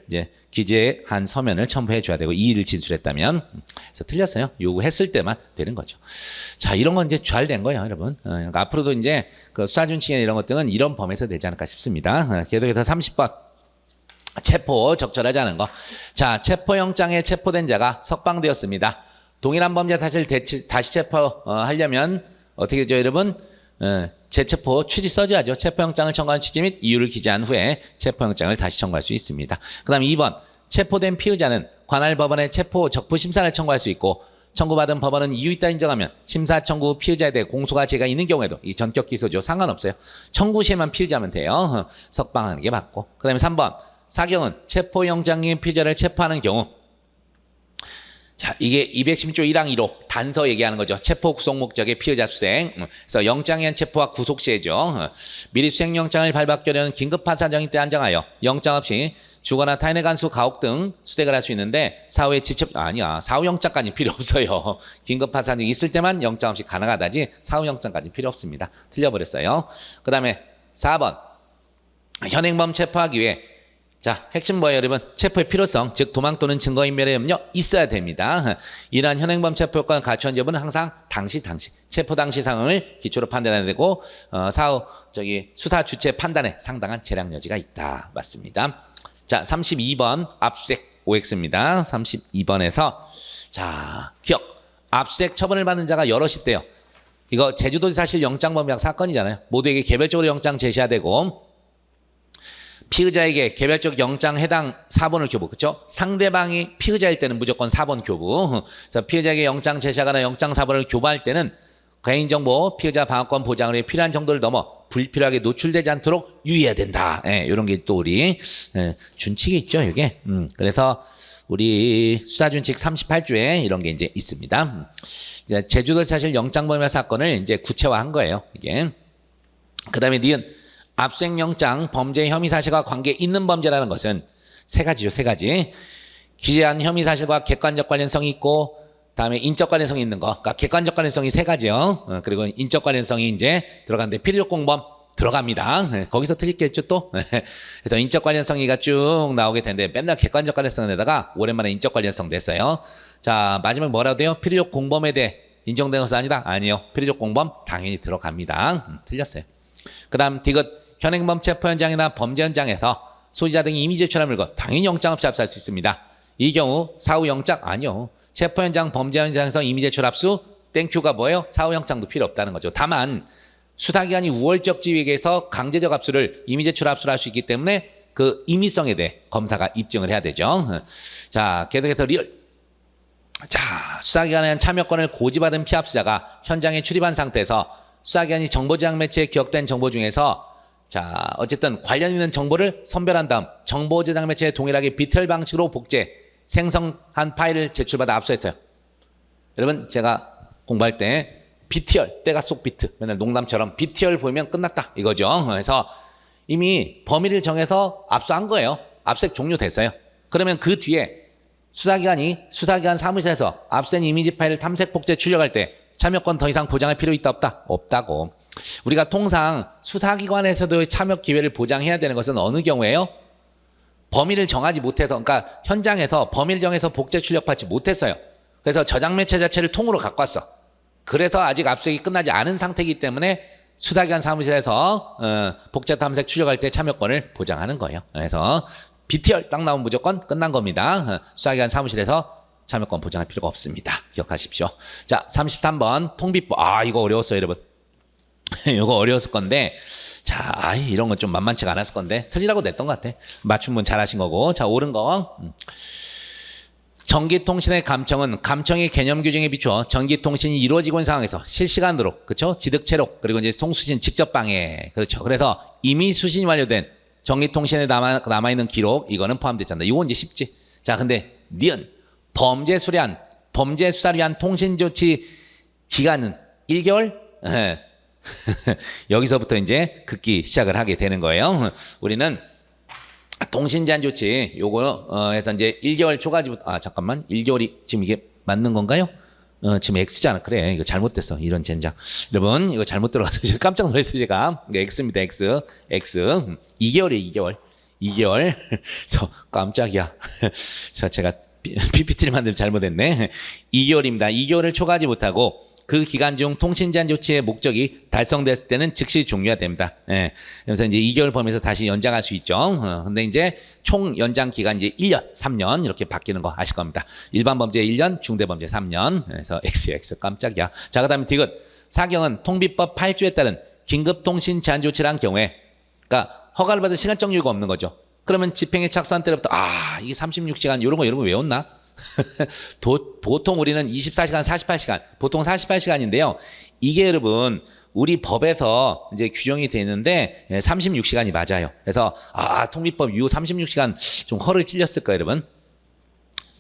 이제 기재한 서면을 첨부해 줘야 되고 이의를 진술했다면 그래서 틀렸어요. 요구했을 때만 되는 거죠. 자, 이런 건 이제 잘 된 거예요, 여러분. 그러니까 앞으로도 이제 그 수사준칙이나 이런 것들은 이런 범에서 되지 않을까 싶습니다. 계속해서 30번. 체포 적절하지 않은 거. 자, 체포영장에 체포된 자가 석방되었습니다. 동일한 범죄 사실 다시 체포하려면 어떻게 되죠, 여러분? 재체포 취지 써줘야죠. 체포영장을 청구한 취지 및 이유를 기재한 후에 체포영장을 다시 청구할 수 있습니다. 그 다음 2번. 체포된 피의자는 관할 법원에 체포 적부 심사를 청구할 수 있고 청구받은 법원은 이유 있다 인정하면 심사 청구 후 피의자에 대해 공소가 제가 있는 경우에도 이 전격 기소죠. 상관없어요. 청구 시에만 피의자면 돼요. 석방하는 게 맞고. 그 다음에 3번. 사경은 체포영장인 피의자를 체포하는 경우 자, 이게 210조 1항 1호 단서 얘기하는 거죠. 체포 구속 목적의 피의자 수생. 그래서 영장에 의한 체포와 구속 시에죠. 미리 수행 영장을 발부하려는 긴급한 사정일 때 한정하여 영장 없이 주거나 타인의 간수 가혹 등 수색을 할 수 있는데 사후에 사후 영장까지 필요 없어요. 긴급한 사정이 있을 때만 영장 없이 가능하다지 사후 영장까지 필요 없습니다. 틀려버렸어요. 그 다음에 4번 현행범 체포하기 위해 자, 핵심 뭐예요, 여러분? 체포의 필요성, 즉 도망 또는 증거인멸의 염려 있어야 됩니다. 이러한 현행범 체포 효과를 갖춘 여부는 항상 당시 체포 당시 상황을 기초로 판단해야 되고 사후 수사 주체 판단에 상당한 재량 여지가 있다. 맞습니다. 자, 32번 압수수색 OX입니다. 32번에서 자, 기억. 압수수색 처분을 받는 자가 여럿이 있대요. 이거 제주도지 사실 영장범약 사건이잖아요. 모두에게 개별적으로 영장 제시해야 되고 피의자에게 개별적 영장 해당 사본을 교부, 그렇죠? 상대방이 피의자일 때는 무조건 사본 교부. 그래서 피의자에게 영장 제시하거나 영장 사본을 교부할 때는 개인정보 피의자 방어권 보장을 위해 필요한 정도를 넘어 불필요하게 노출되지 않도록 유의해야 된다. 이런 게 또 우리 준칙이 있죠, 이게. 그래서 우리 수사준칙 38조에 이런 게 이제 있습니다. 제주도 사실 영장범죄 사건을 이제 구체화한 거예요, 이게. 그다음에 니은 압수수색영장 범죄 혐의 사실과 관계 있는 범죄라는 것은 세 가지죠. 세 가지. 기재한 혐의 사실과 객관적 관련성이 있고, 다음에 인적 관련성이 있는 거. 그러니까 객관적 관련성이 세 가지요. 그리고 인적 관련성이 이제 들어가는데 필요적 공범 들어갑니다. 네, 거기서 틀리겠죠 또. 그래서 인적 관련성이가 쭉 나오게 되는데 맨날 객관적 관련성에다가 오랜만에 인적 관련성 냈어요. 자, 마지막 뭐라고 돼요? 필요적 공범에 대해 인정된 것은 아니다? 아니요. 필요적 공범 당연히 들어갑니다. 틀렸어요. 그 다음 디귿 현행범 체포 현장이나 범죄 현장에서 소지자 등이 이미 제출한 물건 당연히 영장 없이 압수할 수 있습니다. 이 경우 사후 영장 아니요. 체포 현장 범죄 현장에서 이미 제출 압수 땡큐가 뭐예요? 사후 영장도 필요 없다는 거죠. 다만 수사기관이 우월적 지위에서 강제적 압수를 이미 제출 압수를 할 수 있기 때문에 그 임의성에 대해 검사가 입증을 해야 되죠. 자, 계속해서 리얼. 자, 수사기관에 대한 참여권을 고지받은 피압수자가 현장에 출입한 상태에서 수사기관이 정보지향 매체에 기억된 정보 중에서 자, 어쨌든 관련 있는 정보를 선별한 다음 정보지향 매체에 동일하게 비틀 방식으로 복제, 생성한 파일을 제출받아 압수했어요. 여러분, 제가 공부할 때 BTR, 때가 속 비트, 맨날 농담처럼 BTR 보이면 끝났다 이거죠. 그래서 이미 범위를 정해서 압수한 거예요. 압수액 종료됐어요. 그러면 그 뒤에 수사기관 사무실에서 압수된 이미지 파일을 탐색, 복제, 출력할 때 참여권 더 이상 보장할 필요 있다 없다? 없다고. 우리가 통상 수사기관에서도 참여 기회를 보장해야 되는 것은 어느 경우에요? 범위를 정하지 못해서, 그러니까 현장에서 범위를 정해서 복제 출력받지 못했어요. 그래서 저장 매체 자체를 통으로 갖고 왔어. 그래서 아직 압수액이 끝나지 않은 상태이기 때문에 수사기관 사무실에서 복제 탐색 출력할 때 참여권을 보장하는 거예요. 그래서 BTR 딱 나오면 무조건 끝난 겁니다. 수사기관 사무실에서 참여권 보장할 필요가 없습니다. 기억하십시오. 자, 33번 통비법. 아, 이거 어려웠어요, 여러분. 이거 어려웠을 건데, 자, 이런 건 좀 만만치가 않았을 건데 틀리라고 냈던 것 같아. 맞춤분 잘하신 거고. 자, 옳은 거. 전기통신의 감청은 감청의 개념 규정에 비추어 전기통신이 이루어지고 있는 상황에서 실시간으로, 그렇죠? 지득 체록, 그리고 이제 통수신 직접 방해, 그렇죠? 그래서 이미 수신이 완료된 전기통신에 남아있는 기록, 이거는 포함되지 않는다. 이건 이제 쉽지. 자, 근데 니은 범죄 수사를 위한 통신 조치 기간은 1개월? 여기서부터 이제 긋기 시작을 하게 되는 거예요. 우리는 통신 제한 조치 요거 해서 이제 1개월 초까지부터 잠깐만 1개월이 지금 이게 맞는 건가요? 지금 X잖아. 그래, 이거 잘못됐어. 이런 젠장. 여러분, 이거 잘못 들어가서 깜짝 놀랐어요, 제가. 이거 X입니다, X. 2개월이에요, 2개월. 그래서 깜짝이야. 그래서 제가 PPT를 만들면 잘못했네. 2개월입니다. 2개월을 초과하지 못하고 그 기간 중 통신 제한 조치의 목적이 달성됐을 때는 즉시 종료가 됩니다. 예. 그래서 이제 2개월 범위에서 다시 연장할 수 있죠. 근데 이제 총 연장 기간 이제 1년, 3년 이렇게 바뀌는 거 아실 겁니다. 일반 범죄 1년, 중대 범죄 3년. 그래서 XX 깜짝이야. 자, 그다음에 디귿. 사경은 통비법 8조에 따른 긴급 통신 제한 조치란 경우에, 그러니까 허가를 받은 시간적 이유가 없는 거죠. 그러면 집행에 착수한 때부터 이게 36시간 이런 거 외웠나? 보통 우리는 24시간, 48시간, 보통 48시간인데요. 이게 여러분, 우리 법에서 이제 규정이 되는데 36시간이 맞아요. 그래서, 통비법 이후 36시간 좀 허를 찔렸을 거예요, 여러분.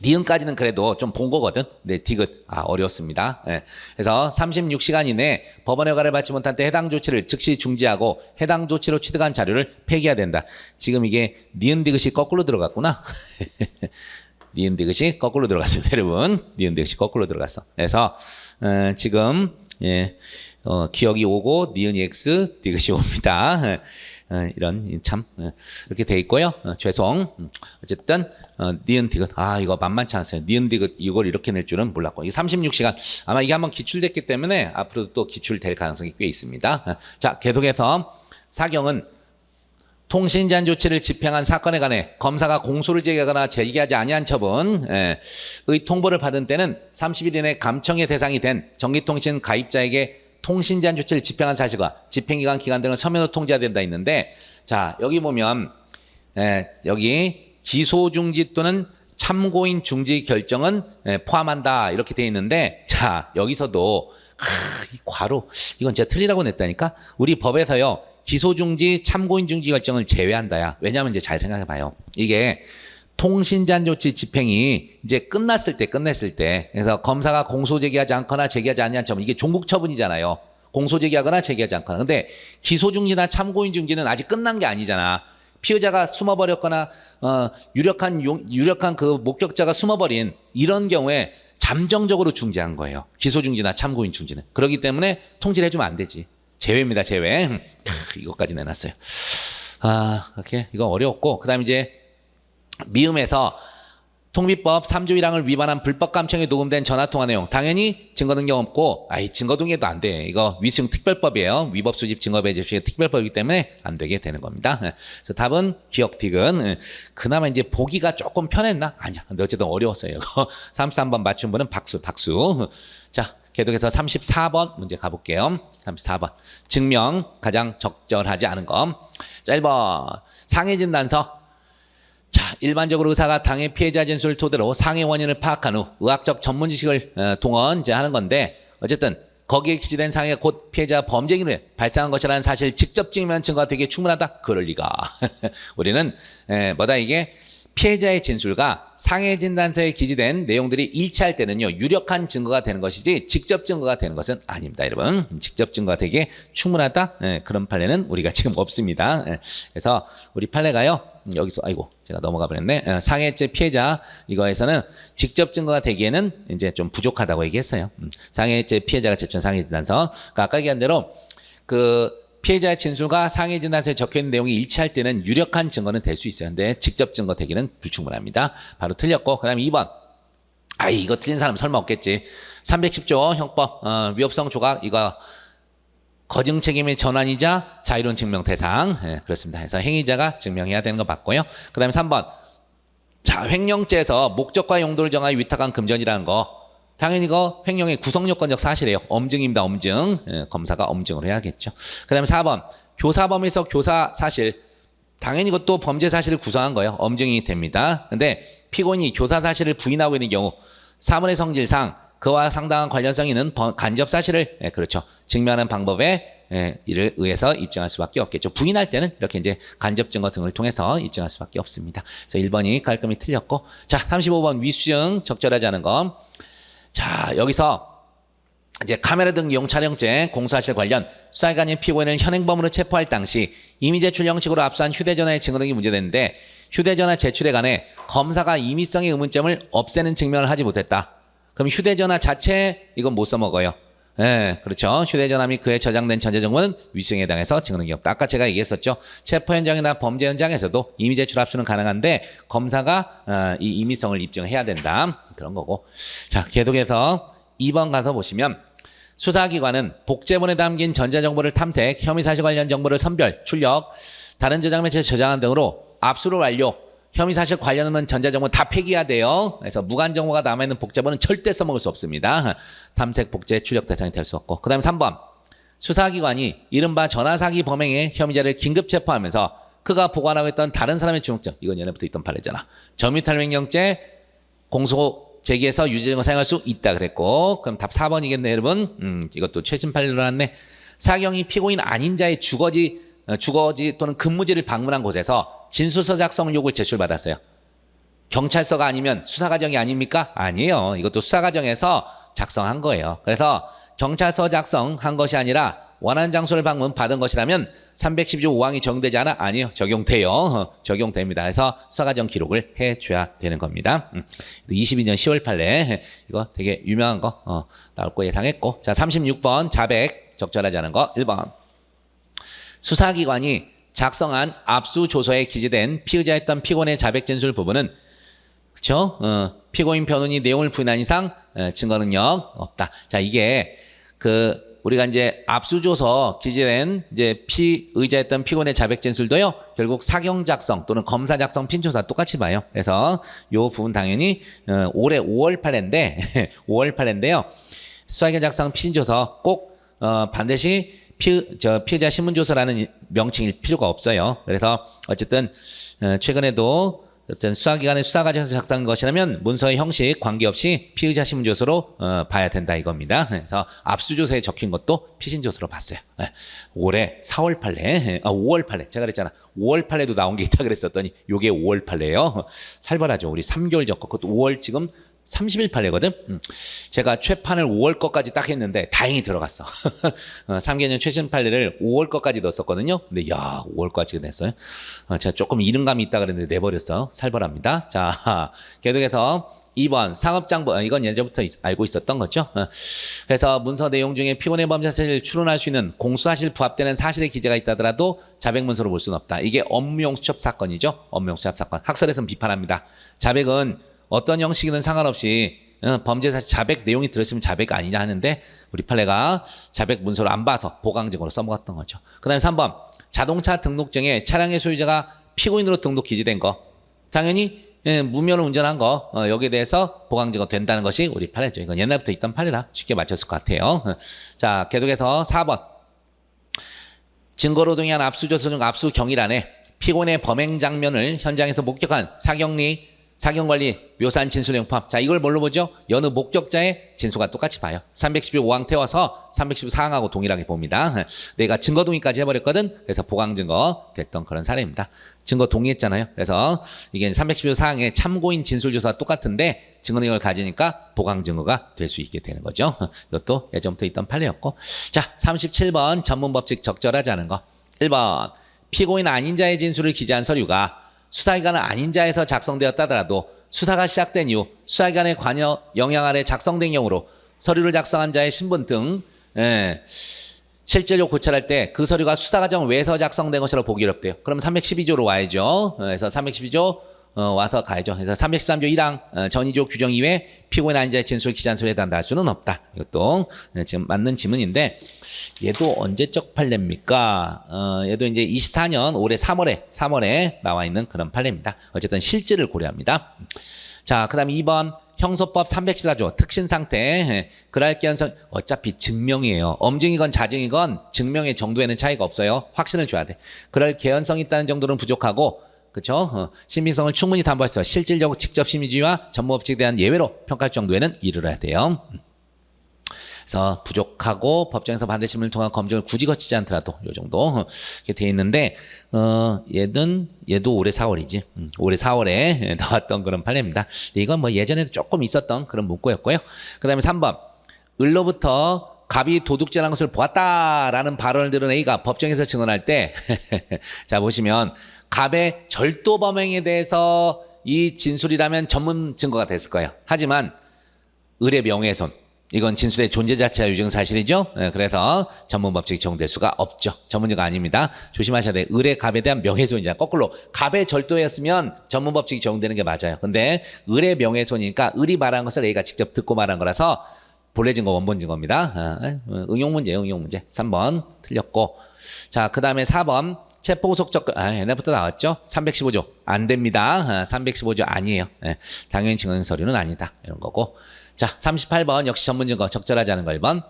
니은까지는 그래도 좀 본 거거든. 네, 디귿. 어려웠습니다. 네. 그래서 36시간 이내에 법원의 허가를 받지 못한 때 해당 조치를 즉시 중지하고 해당 조치로 취득한 자료를 폐기해야 된다. 지금 이게 니은 디귿이 거꾸로 들어갔구나. 니은 디귿이 거꾸로 들어갔습니다, 여러분. 니은 디귿이 거꾸로 들어갔어. 그래서 지금 기억이 오고 니은이 X, 디귿이 옵니다. 이런 참 이렇게 돼 있고요. 죄송. 어쨌든 니은 디귿 이거 만만치 않았어요. 니은 디귿 이걸 이렇게 낼 줄은 몰랐고, 이 36시간 아마 이게 한번 기출됐기 때문에 앞으로도 또 기출될 가능성이 꽤 있습니다. 자, 계속해서 사경은 통신 제한 조치를 집행한 사건에 관해 검사가 공소를 제기하거나 제기하지 아니한 처분의 통보를 받은 때는 30일 이내 감청의 대상이 된 전기통신 가입자에게 통신 제한 조치를 집행한 사실과 집행기간 기간 등을 서면으로 통지해야 된다 있는데, 자, 여기 보면 여기 기소 중지 또는 참고인 중지 결정은 포함한다 이렇게 돼 있는데, 자, 여기서도 이 괄호 이건 제가 틀리라고 냈다니까. 우리 법에서요 기소 중지, 참고인 중지 결정을 제외한다야. 왜냐하면 이제 잘 생각해봐요. 이게 통신 제한 조치 집행이 이제 끝냈을 때, 그래서 검사가 공소 제기하지 않거나 제기하지 아니한 처분, 이게 종국 처분이잖아요. 공소 제기하거나 제기하지 않거나. 근데 기소 중지나 참고인 중지는 아직 끝난 게 아니잖아. 피의자가 숨어버렸거나 유력한 그 목격자가 숨어버린 이런 경우에 잠정적으로 중지한 거예요. 기소 중지나 참고인 중지는. 그렇기 때문에 통지를 해주면 안 되지. 제외입니다. 제외. 이것까지 내놨어요. 이렇게 이거 어려웠고, 그다음 이제 미음에서 통비법 3조 1항을 위반한 불법 감청에 녹음된 전화통화 내용 당연히 증거 등기 없고 증거 등기도 안 돼. 이거 위증 특별법이에요. 위법 수집 증거 배제 시의 특별법이기 때문에 안 되게 되는 겁니다. 그래서 답은 기억틱은 그나마 이제 보기가 조금 편했나? 아니야. 근데 어쨌든 어려웠어요. 이거 33번 맞춘 분은 박수. 자, 계속해서 34번 문제 가볼게요. 34번 증명 가장 적절하지 않은 거. 자, 1번 상해 진단서. 자, 일반적으로 의사가 당해 피해자 진술을 토대로 상해 원인을 파악한 후 의학적 전문 지식을 동원하는 건데, 어쨌든 거기에 기재된 상해가 곧 피해자 범죄행위로 발생한 것이라는 사실을 직접 증명한 증거가 되게 충분하다? 그럴 리가. 우리는 이게 피해자의 진술과 상해 진단서에 기재된 내용들이 일치할 때는요, 유력한 증거가 되는 것이지 직접 증거가 되는 것은 아닙니다, 여러분. 직접 증거가 되게 충분하다? 그런 판례는 우리가 지금 없습니다. 그래서 우리 판례가요, 여기서 제가 넘어가 버렸네. 상해죄 피해자 이거에서는 직접 증거가 되기에는 이제 좀 부족하다고 얘기했어요. 상해죄 피해자가 제출한 상해 진단서. 그러니까 아까 얘기한 대로 그 피해자의 진술과 상해 진단서에 적혀있는 내용이 일치할 때는 유력한 증거는 될 수 있어요. 근데 직접 증거 되기는 불충분합니다. 바로 틀렸고, 그 다음에 2번. 이거 틀린 사람 설마 없겠지. 310조 형법 위법성 조각 이거 거증 책임의 전환이자 자유로운 증명 대상. 그렇습니다. 그래서 행위자가 증명해야 되는 거 맞고요. 그 다음에 3번. 자, 횡령죄에서 목적과 용도를 정하여 위탁한 금전이라는 거. 당연히 이거 횡령의 구성요건적 사실이에요. 엄증입니다. 엄증. 검사가 엄증을 해야겠죠. 그 다음에 4번. 교사범에서 교사 사실. 당연히 이것도 범죄 사실을 구성한 거예요. 엄증이 됩니다. 근데 피고인이 교사 사실을 부인하고 있는 경우 사문의 성질상 그와 상당한 관련성이 있는 간접 사실을 그렇죠. 증명하는 방법에 이를 의해서 입증할 수밖에 없겠죠. 부인할 때는 이렇게 이제 간접 증거 등을 통해서 입증할 수밖에 없습니다. 그래서 1번이 깔끔히 틀렸고, 자, 35번 위수증 적절하지 않은 거. 자, 여기서 이제 카메라 등 이용 촬영죄 공소사실 관련 수사기관이 피고인을 현행범으로 체포할 당시 이미 제출 형식으로 압수한 휴대전화의 증거 등이 문제되는데, 휴대전화 제출에 관해 검사가 임의성의 의문점을 없애는 증명을 하지 못했다. 그럼 휴대전화 자체 이건 못 써먹어요. 그렇죠. 휴대전화 및 그에 저장된 전자정보는 위증에 해당해서 증거 등이 없다. 아까 제가 얘기했었죠. 체포 현장이나 범죄 현장에서도 임의 제출 압수는 가능한데 검사가 이 임의성을 입증해야 된다. 그런 거고. 자, 계속해서 2번 가서 보시면 수사기관은 복제본에 담긴 전자정보를 탐색, 혐의 사실 관련 정보를 선별, 출력, 다른 저장 매체에 저장한 등으로 압수를 완료. 혐의 사실 관련 없는 전자정보 다 폐기해야 돼요. 그래서 무관 정보가 남아있는 복제본은 절대 써먹을 수 없습니다. 탐색, 복제, 출력 대상이 될 수 없고. 그 다음에 3번. 수사기관이 이른바 전화사기 범행의 혐의자를 긴급 체포하면서 그가 보관하고 있던 다른 사람의 주목증, 이건 예전부터 있던 판례잖아. 점유탈명령죄 공소 제기해서 유죄증을 사용할 수 있다 그랬고, 그럼 답 4번이겠네, 여러분. 이것도 최신 판례로 나왔네. 사경이 피고인 아닌 자의 주거지 또는 근무지를 방문한 곳에서 진술서 작성 요구를 제출받았어요. 경찰서가 아니면 수사과정이 아닙니까? 아니에요. 이것도 수사과정에서 작성한 거예요. 그래서 경찰서 작성한 것이 아니라 원하는 장소를 방문 받은 것이라면 312조 5항이 적용되지 않아? 아니요. 적용돼요. 적용됩니다. 그래서 수사과정 기록을 해줘야 되는 겁니다. 22년 10월 판례 이거 되게 유명한 거 나올 거 예상했고, 자, 36번 자백 적절하지 않은 거 1번. 수사기관이 작성한 압수조서에 기재된 피의자였던 피고인의 자백 진술 부분은 그렇죠? 피고인 변호인이 내용을 부인한 이상 증거 능력 없다. 자, 이게 우리가 이제 압수조서 기재된 이제 피의자였던 피고인의 자백 진술도요, 결국 사경 작성 또는 검사 작성 핀조사 똑같이 봐요. 그래서 요 부분 당연히 올해 5월 판례인데 5월 판례인데요. 수사경 작성 핀조서 꼭 반드시 피의자 신문조서라는 명칭일 필요가 없어요. 그래서 어쨌든 최근에도 어떤 수사기관의 수사과정에서 작성한 것이라면 문서의 형식 관계없이 피의자 신문조서로 봐야 된다 이겁니다. 그래서 압수조서에 적힌 것도 피신조서로 봤어요. 올해 4월 판례, 5월 판례 제가 그랬잖아. 5월 판례도 나온 게 있다 그랬었더니 요게 5월 판례예요. 살벌하죠. 우리 3개월 전 거, 그것도 5월 지금 30일 판례거든. 제가 최판을 5월 거까지 딱 했는데 다행히 들어갔어. 3개년 최신 판례를 5월 거까지 넣었었거든요. 근데 야 5월까지 냈어요. 제가 조금 이른감이 있다 그랬는데 내버렸어. 살벌합니다. 자 계속해서 2번 상업장부 이건 예전부터 알고 있었던 거죠. 그래서 문서 내용 중에 피고인의 범죄 사실을 추론할 수 있는 공수사실 부합되는 사실의 기재가 있다더라도 자백문서로 볼 수는 없다. 이게 업무용 수첩 사건이죠. 업무용 수첩 사건. 학설에서는 비판합니다. 자백은 어떤 형식이든 상관없이 범죄 사실 자백 내용이 들었으면 자백 아니냐 하는데 우리 판례가 자백 문서를 안 봐서 보강증으로 써먹었던 거죠. 그 다음에 3번 자동차 등록증에 차량의 소유자가 피고인으로 등록 기재된 거 당연히 무면허 운전한 거 여기에 대해서 보강증거 된다는 것이 우리 판례죠. 이건 옛날부터 있던 판례라 쉽게 맞췄을 것 같아요. 자 계속해서 4번 증거로 동의한 압수조서 중 압수 경위란에 피고인의 범행 장면을 현장에서 목격한 사경관리 묘사한 진술 내용 포함. 자 이걸 뭘로 보죠? 여느 목격자의 진술과 똑같이 봐요. 315항 태워서 314항하고 동일하게 봅니다. 내가 증거 동의까지 해버렸거든. 그래서 보강 증거 됐던 그런 사례입니다. 증거 동의했잖아요. 그래서 이게 314항의 참고인 진술 조사와 똑같은데 증거 내용을 가지니까 보강 증거가 될 수 있게 되는 거죠. 이것도 예전부터 있던 판례였고. 자 37번 전문법칙 적절하지 않은 거. 1번 피고인 아닌 자의 진술을 기재한 서류가 수사기관은 아닌 자에서 작성되었다더라도 수사가 시작된 이후 수사기관의 관여 영향 아래 작성된 경우로 서류를 작성한 자의 신분 등 실질로 고찰할 때 그 서류가 수사 과정 외에서 작성된 것이라고 보기 어렵대요. 그럼 312조로 와야죠. 그래서 312조 와서 가야죠. 그래서 313조 1항 전이조 규정 이외에 피고인 아닌 자의 진술 기재한 서류에 해당할 수는 없다. 이것도 지금 맞는 지문인데 얘도 언제적 판례입니까? 얘도 이제 24년 올해 3월에 나와 있는 그런 판례입니다. 어쨌든 실질을 고려합니다. 자, 그 다음에 2번 형소법 314조 특신상태 그랄 개연성 어차피 증명이에요. 엄증이건 자증이건 증명의 정도에는 차이가 없어요. 확신을 줘야 돼. 그럴 개연성이 있다는 정도는 부족하고 그렇죠? 신빙성을 충분히 담보해서 실질적 직접 심의주의와 전무법칙에 대한 예외로 평가할 정도에는 이르러야 돼요. 그래서 부족하고 법정에서 반대 심의를 통한 검증을 굳이 거치지 않더라도 이 정도 이렇게 돼 있는데 얘도 올해 4월이지. 올해 4월에 나왔던 그런 판례입니다. 이건 뭐 예전에도 조금 있었던 그런 문구였고요. 그 다음에 3번 을로부터 갑이 도둑질한 것을 보았다라는 발언을 들은 A가 법정에서 증언할 때 자 보시면 갑의 절도 범행에 대해서 이 진술이라면 전문 증거가 됐을 거예요. 하지만 을의 명예훼손 이건 진술의 존재 자체가 유증 사실이죠. 그래서 전문법칙이 적용될 수가 없죠. 전문증거 아닙니다. 조심하셔야 돼요. 을의 갑에 대한 명예훼손이잖아요. 거꾸로 갑의 절도였으면 전문법칙이 적용되는 게 맞아요. 근데 을의 명예훼손이니까 을이 말한 것을 A가 직접 듣고 말한 거라서 본래 증거 원본 증거입니다. 응용 문제 3번 틀렸고 자 그 다음에 4번 체포구속 접근 옛날부터 나왔죠. 315조 안 됩니다. 315조 아니에요. 당연히 증언 서류는 아니다 이런 거고. 자 38번 역시 전문증거 적절하지 않은 거 1번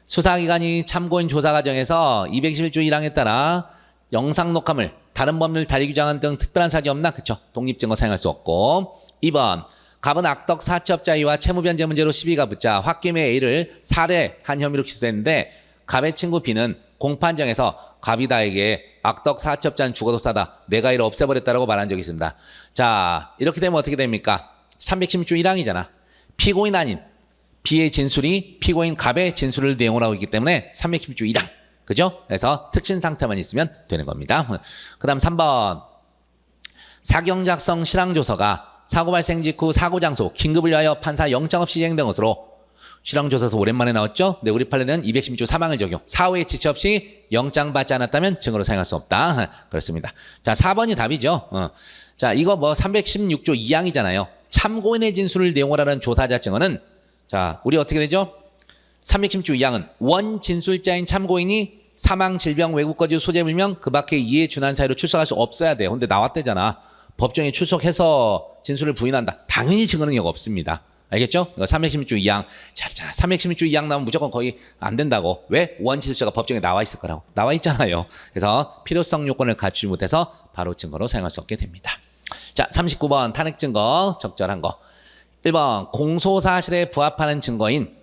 수사기관이 참고인 조사 과정에서 211조 1항에 따라 영상 녹화물 다른 법률 다리 규정안 등 특별한 사기 없나? 그쵸. 독립증거 사용할 수 없고. 2번 갑은 악덕 사채업자 A와 채무변제 문제로 시비가 붙자 홧김에 A를 살해한 혐의로 기소됐는데 갑의 친구 B는 공판정에서 갑이 다에게 악덕 사채업자는 죽어도 싸다. 내가 이를 없애버렸다라고 말한 적이 있습니다. 자 이렇게 되면 어떻게 됩니까? 316조 1항이잖아. 피고인 아닌 B의 진술이 피고인 갑의 진술을 내용으로 하고 있기 때문에 316조 1항. 그죠? 그래서 특신 상태만 있으면 되는 겁니다. 그 다음 3번 사경 작성 실황조서가 사고 발생 직후 사고 장소 긴급을 위하여 판사 영장 없이 진행된 것으로 실황조사에서 오랜만에 나왔죠. 근데 우리 판례는 216조 3항을 적용. 사후에 지체 없이 영장 받지 않았다면 증거로 사용할 수 없다. 그렇습니다. 자 4번이 답이죠. 자 이거 뭐 316조 2항이잖아요. 참고인의 진술을 내용으로 하는 조사자 증언은 자 우리 어떻게 되죠? 316조 2항은 원 진술자인 참고인이 사망, 질병, 외국거주, 소재불명 그 밖에 이에 준한 사유로 출석할 수 없어야 돼요. 근데 나왔대잖아. 법정에 출석해서 진술을 부인한다. 당연히 증거 능력 없습니다. 알겠죠? 이거 316조 2항. 자, 316조 2항 나오면 무조건 거의 안 된다고. 왜? 원 진술자가 법정에 나와 있을 거라고. 나와 있잖아요. 그래서 필요성 요건을 갖추지 못해서 바로 증거로 사용할 수 없게 됩니다. 자, 39번 탄핵 증거 적절한 거. 1번 공소사실에 부합하는 증거인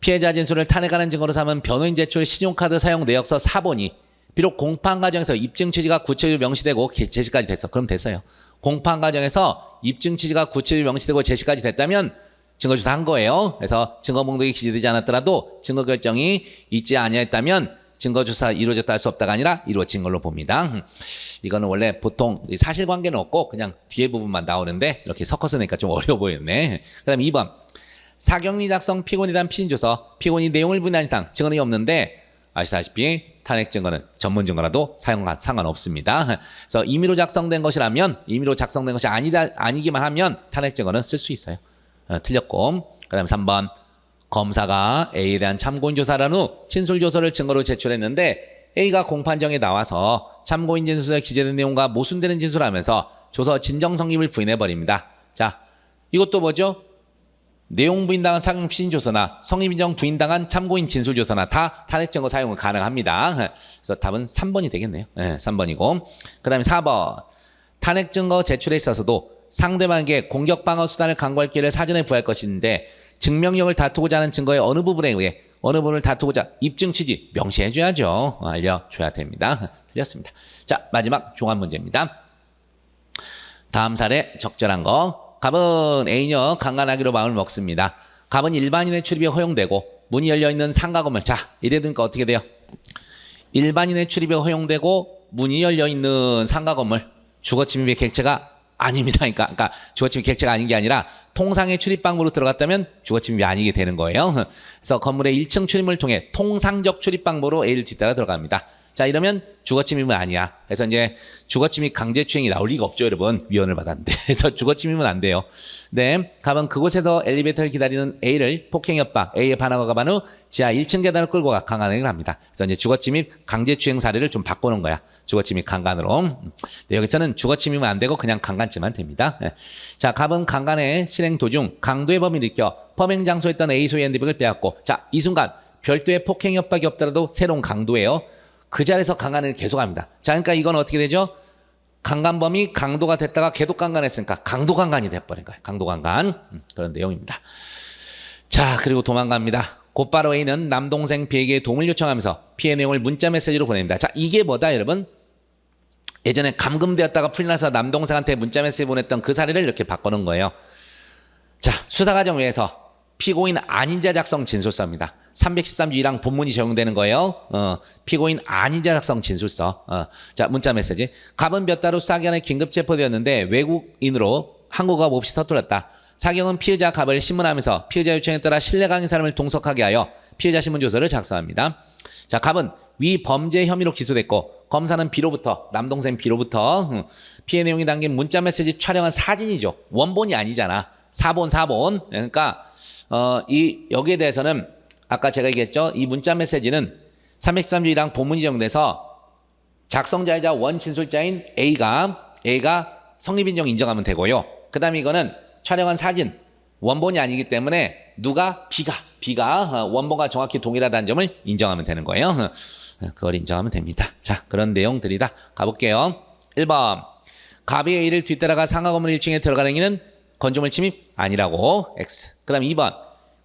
피해자 진술을 탄핵하는 증거로 삼은 변호인 제출 신용카드 사용 내역서 4번이 비록 공판 과정에서 입증 취지가 구체적으로 명시되고 제시까지 됐어. 그럼 됐어요. 공판 과정에서 입증 취지가 구체적으로 명시되고 제시까지 됐다면 증거조사 한 거예요. 그래서 증거 목록이 기재되지 않았더라도 증거 결정이 있지 아니했다면 증거조사 이루어졌다 할 수 없다가 아니라 이루어진 걸로 봅니다. 이거는 원래 보통 사실관계는 없고 그냥 뒤에 부분만 나오는데 이렇게 섞어서 내니까 좀 어려워 보였네. 그 다음 2번. 사경리 작성 피고인에 대한 피신조서. 피고인이 내용을 부인한 이상 증언이 없는데 아시다시피 탄핵 증거는 전문 증거라도 상관없습니다. 그래서 임의로 작성된 것이라면 임의로 작성된 것이 아니기만 하면 탄핵 증거는 쓸 수 있어요. 틀렸고. 그 다음에 3번. 검사가 A에 대한 참고인 조사를 한 후 진술조서를 증거로 제출했는데 A가 공판정에 나와서 참고인 진술서에 기재된 내용과 모순되는 진술을 하면서 조서 진정 성립을 부인해버립니다. 자, 이것도 뭐죠? 내용 부인당한 사경 피신조서나 성립 인정 부인당한 참고인 진술조서나 다 탄핵 증거 사용은 가능합니다. 그래서 답은 3번이 되겠네요. 네, 3번이고. 그 다음에 4번. 탄핵 증거 제출에 있어서도 상대방에게 공격 방어 수단을 강구할 기회를 사전에 부여할 것인데 증명력을 다투고자 하는 증거의 어느 부분에 의해 어느 부분을 다투고자 입증 취지 명시해줘야죠. 알려줘야 됩니다. 틀렸습니다. 자, 마지막 종합 문제입니다. 다음 사례 적절한 거. 갑은 A녀 강간하기로 마음을 먹습니다. 갑은 일반인의 출입이 허용되고 문이 열려있는 상가 건물. 자, 이래 되니까 어떻게 돼요? 일반인의 출입이 허용되고 문이 열려있는 상가 건물. 주거 침입의 객체가 아닙니다. 그러니까 주거 침입 객체가 아닌 게 아니라 통상의 출입방으로 들어갔다면 주거 침입이 아니게 되는 거예요. 그래서 건물의 1층 출입문을 통해 통상적 출입방으로 A를 뒤따라 들어갑니다. 자, 이러면 주거 침입은 아니야. 그래서 이제 주거 침입 강제추행이 나올 리가 없죠, 여러분. 위헌을 받았는데. 그래서 주거 침입은 안 돼요. 네, 갑은 그곳에서 엘리베이터를 기다리는 A를 폭행 협박, A의 반항을 가한 후 지하 1층 계단을 끌고 가 강간을 합니다. 그래서 이제 주거 침입 강제추행 사례를 좀 바꾸는 거야. 주거 침입 강간으로. 네, 여기서는 주거 침입은 안 되고 그냥 강간죄만 됩니다. 네. 자, 갑은 강간의 실행 도중 강도의 범위를 일으켜 범행 장소에 있던 A 소유의 핸드백을 빼앗고, 자, 이 순간 별도의 폭행 협박이 없더라도 새로운 강도예요. 그 자리에서 강간을 계속합니다. 자, 그러니까 이건 어떻게 되죠? 강간범이 강도가 됐다가 계속 강간했으니까 강도 강간이 돼버린 거예요. 강도 강간. 그런 내용입니다. 자, 그리고 도망갑니다. 곧바로 A는 남동생 B에게 도움을 요청하면서 피해 내용을 문자 메시지로 보냅니다. 자, 이게 뭐다, 여러분? 예전에 감금되었다가 풀려나서 남동생한테 문자 메시지 보냈던 그 사례를 이렇게 바꾸는 거예요. 자, 수사 과정 외에서 피고인 아닌자 작성 진술서입니다. 313조 1항 본문이 적용되는 거예요. 피고인 아닌자 작성 진술서. 자, 문자 메시지. 갑은 몇 달 후 사경에 긴급 체포되었는데 외국인으로 한국어 없이 서툴렀다. 사경은 피의자 갑을 신문하면서 피의자 요청에 따라 신뢰 강의 사람을 동석하게 하여 피의자 신문조서를 작성합니다. 자, 갑은 위 범죄 혐의로 기소됐고 검사는 B로부터, 남동생 B로부터 피해 내용이 담긴 문자 메시지 촬영한 사진이죠. 원본이 아니잖아. 사본. 그러니까 여기에 대해서는 아까 제가 얘기했죠. 이 문자 메시지는 313조 1항 본문이 적용돼서 작성자이자 원진술자인 A가 성립인정 인정하면 되고요. 그 다음에 이거는 촬영한 사진, 원본이 아니기 때문에 누가? B가 원본과 정확히 동일하다는 점을 인정하면 되는 거예요. 그걸 인정하면 됩니다. 자, 그런 내용들이다. 가볼게요. 1번. 갑이 A를 뒤따라가 상가 건물 1층에 들어가는 행위는 건조물 침입 아니라고. X. 그 다음 2번.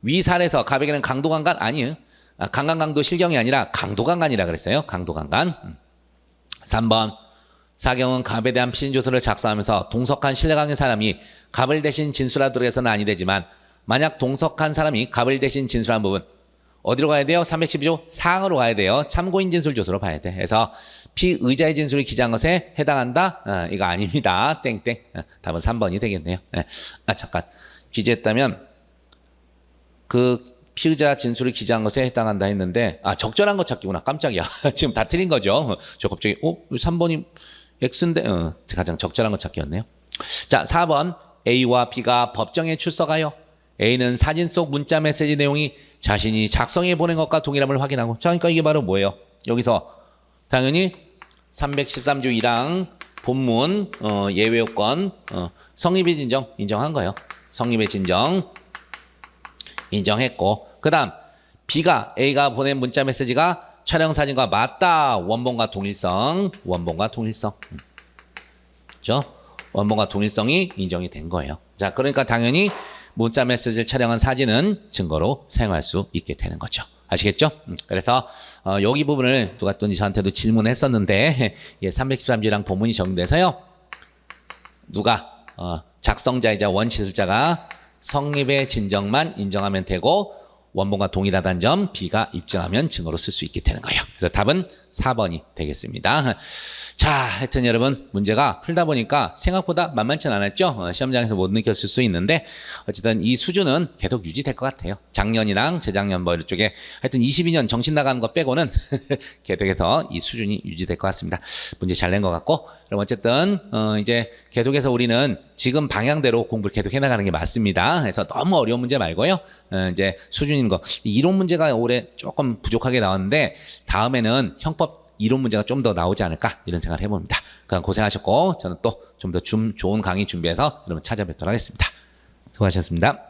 위 사례에서 갑에게는 강도 강간 아니에요. 강간강도 실경이 아니라 강도 강간이라 그랬어요. 강도 강간. 3번. 사경은 갑에 대한 피신조서를 작성하면서 동석한 신뢰강의 사람이 갑을 대신 진술하도록 해서는 아니 되지만 만약 동석한 사람이 갑을 대신 진술한 부분 어디로 가야 돼요? 312조 사항으로 가야 돼요. 참고인 진술조서로 봐야 돼. 그래서 피의자의 진술이 기재한 것에 해당한다? 이거 아닙니다. 땡땡. 답은 3번이 되겠네요. 잠깐. 기재했다면 그 피의자 진술을 기재한 것에 해당한다 했는데 적절한 것 찾기구나. 깜짝이야. 지금 다 틀린 거죠. 저 갑자기 3번이 X인데 가장 적절한 것 찾기였네요. 자, 4번. A와 B가 법정에 출석하여 A는 사진 속 문자 메시지 내용이 자신이 작성해 보낸 것과 동일함을 확인하고. 자, 그러니까 이게 바로 뭐예요? 여기서 당연히 313조 1항 본문 예외 요건 성립의 진정 인정한 거예요. 성립의 진정 인정했고, 그 다음 B가 A가 보낸 문자 메시지가 촬영 사진과 맞다. 원본과 동일성. 그렇죠? 원본과 동일성이 인정이 된 거예요. 자, 그러니까 당연히 문자 메시지를 촬영한 사진은 증거로 사용할 수 있게 되는 거죠. 아시겠죠? 그래서 여기 부분을 누가 또 저한테도 질문했었는데 313조랑 본문이 적용돼서요. 누가 작성자이자 원치술자가 성립의 진정만 인정하면 되고 원본과 동일하다는 점 B가 입증하면 증거로 쓸 수 있게 되는 거예요. 그래서 답은 4번이 되겠습니다. 자, 하여튼 여러분 문제가 풀다 보니까 생각보다 만만치 않았죠? 시험장에서 못 느꼈을 수 있는데 어쨌든 이 수준은 계속 유지될 것 같아요. 작년이랑 재작년 뭐 이쪽에 하여튼 22년 정신 나가는 거 빼고는 계속해서 이 수준이 유지될 것 같습니다. 문제 잘 낸 것 같고 그럼 어쨌든 이제 계속해서 우리는 지금 방향대로 공부를 계속 해나가는 게 맞습니다. 그래서 너무 어려운 문제 말고요. 이제 수준인 거 이론 문제가 올해 조금 부족하게 나왔는데 다음에는 형법 이론 문제가 좀 더 나오지 않을까 이런 생각을 해봅니다. 그럼 고생하셨고 저는 또 좀 더 좋은 강의 준비해서 여러분 찾아뵙도록 하겠습니다. 수고하셨습니다.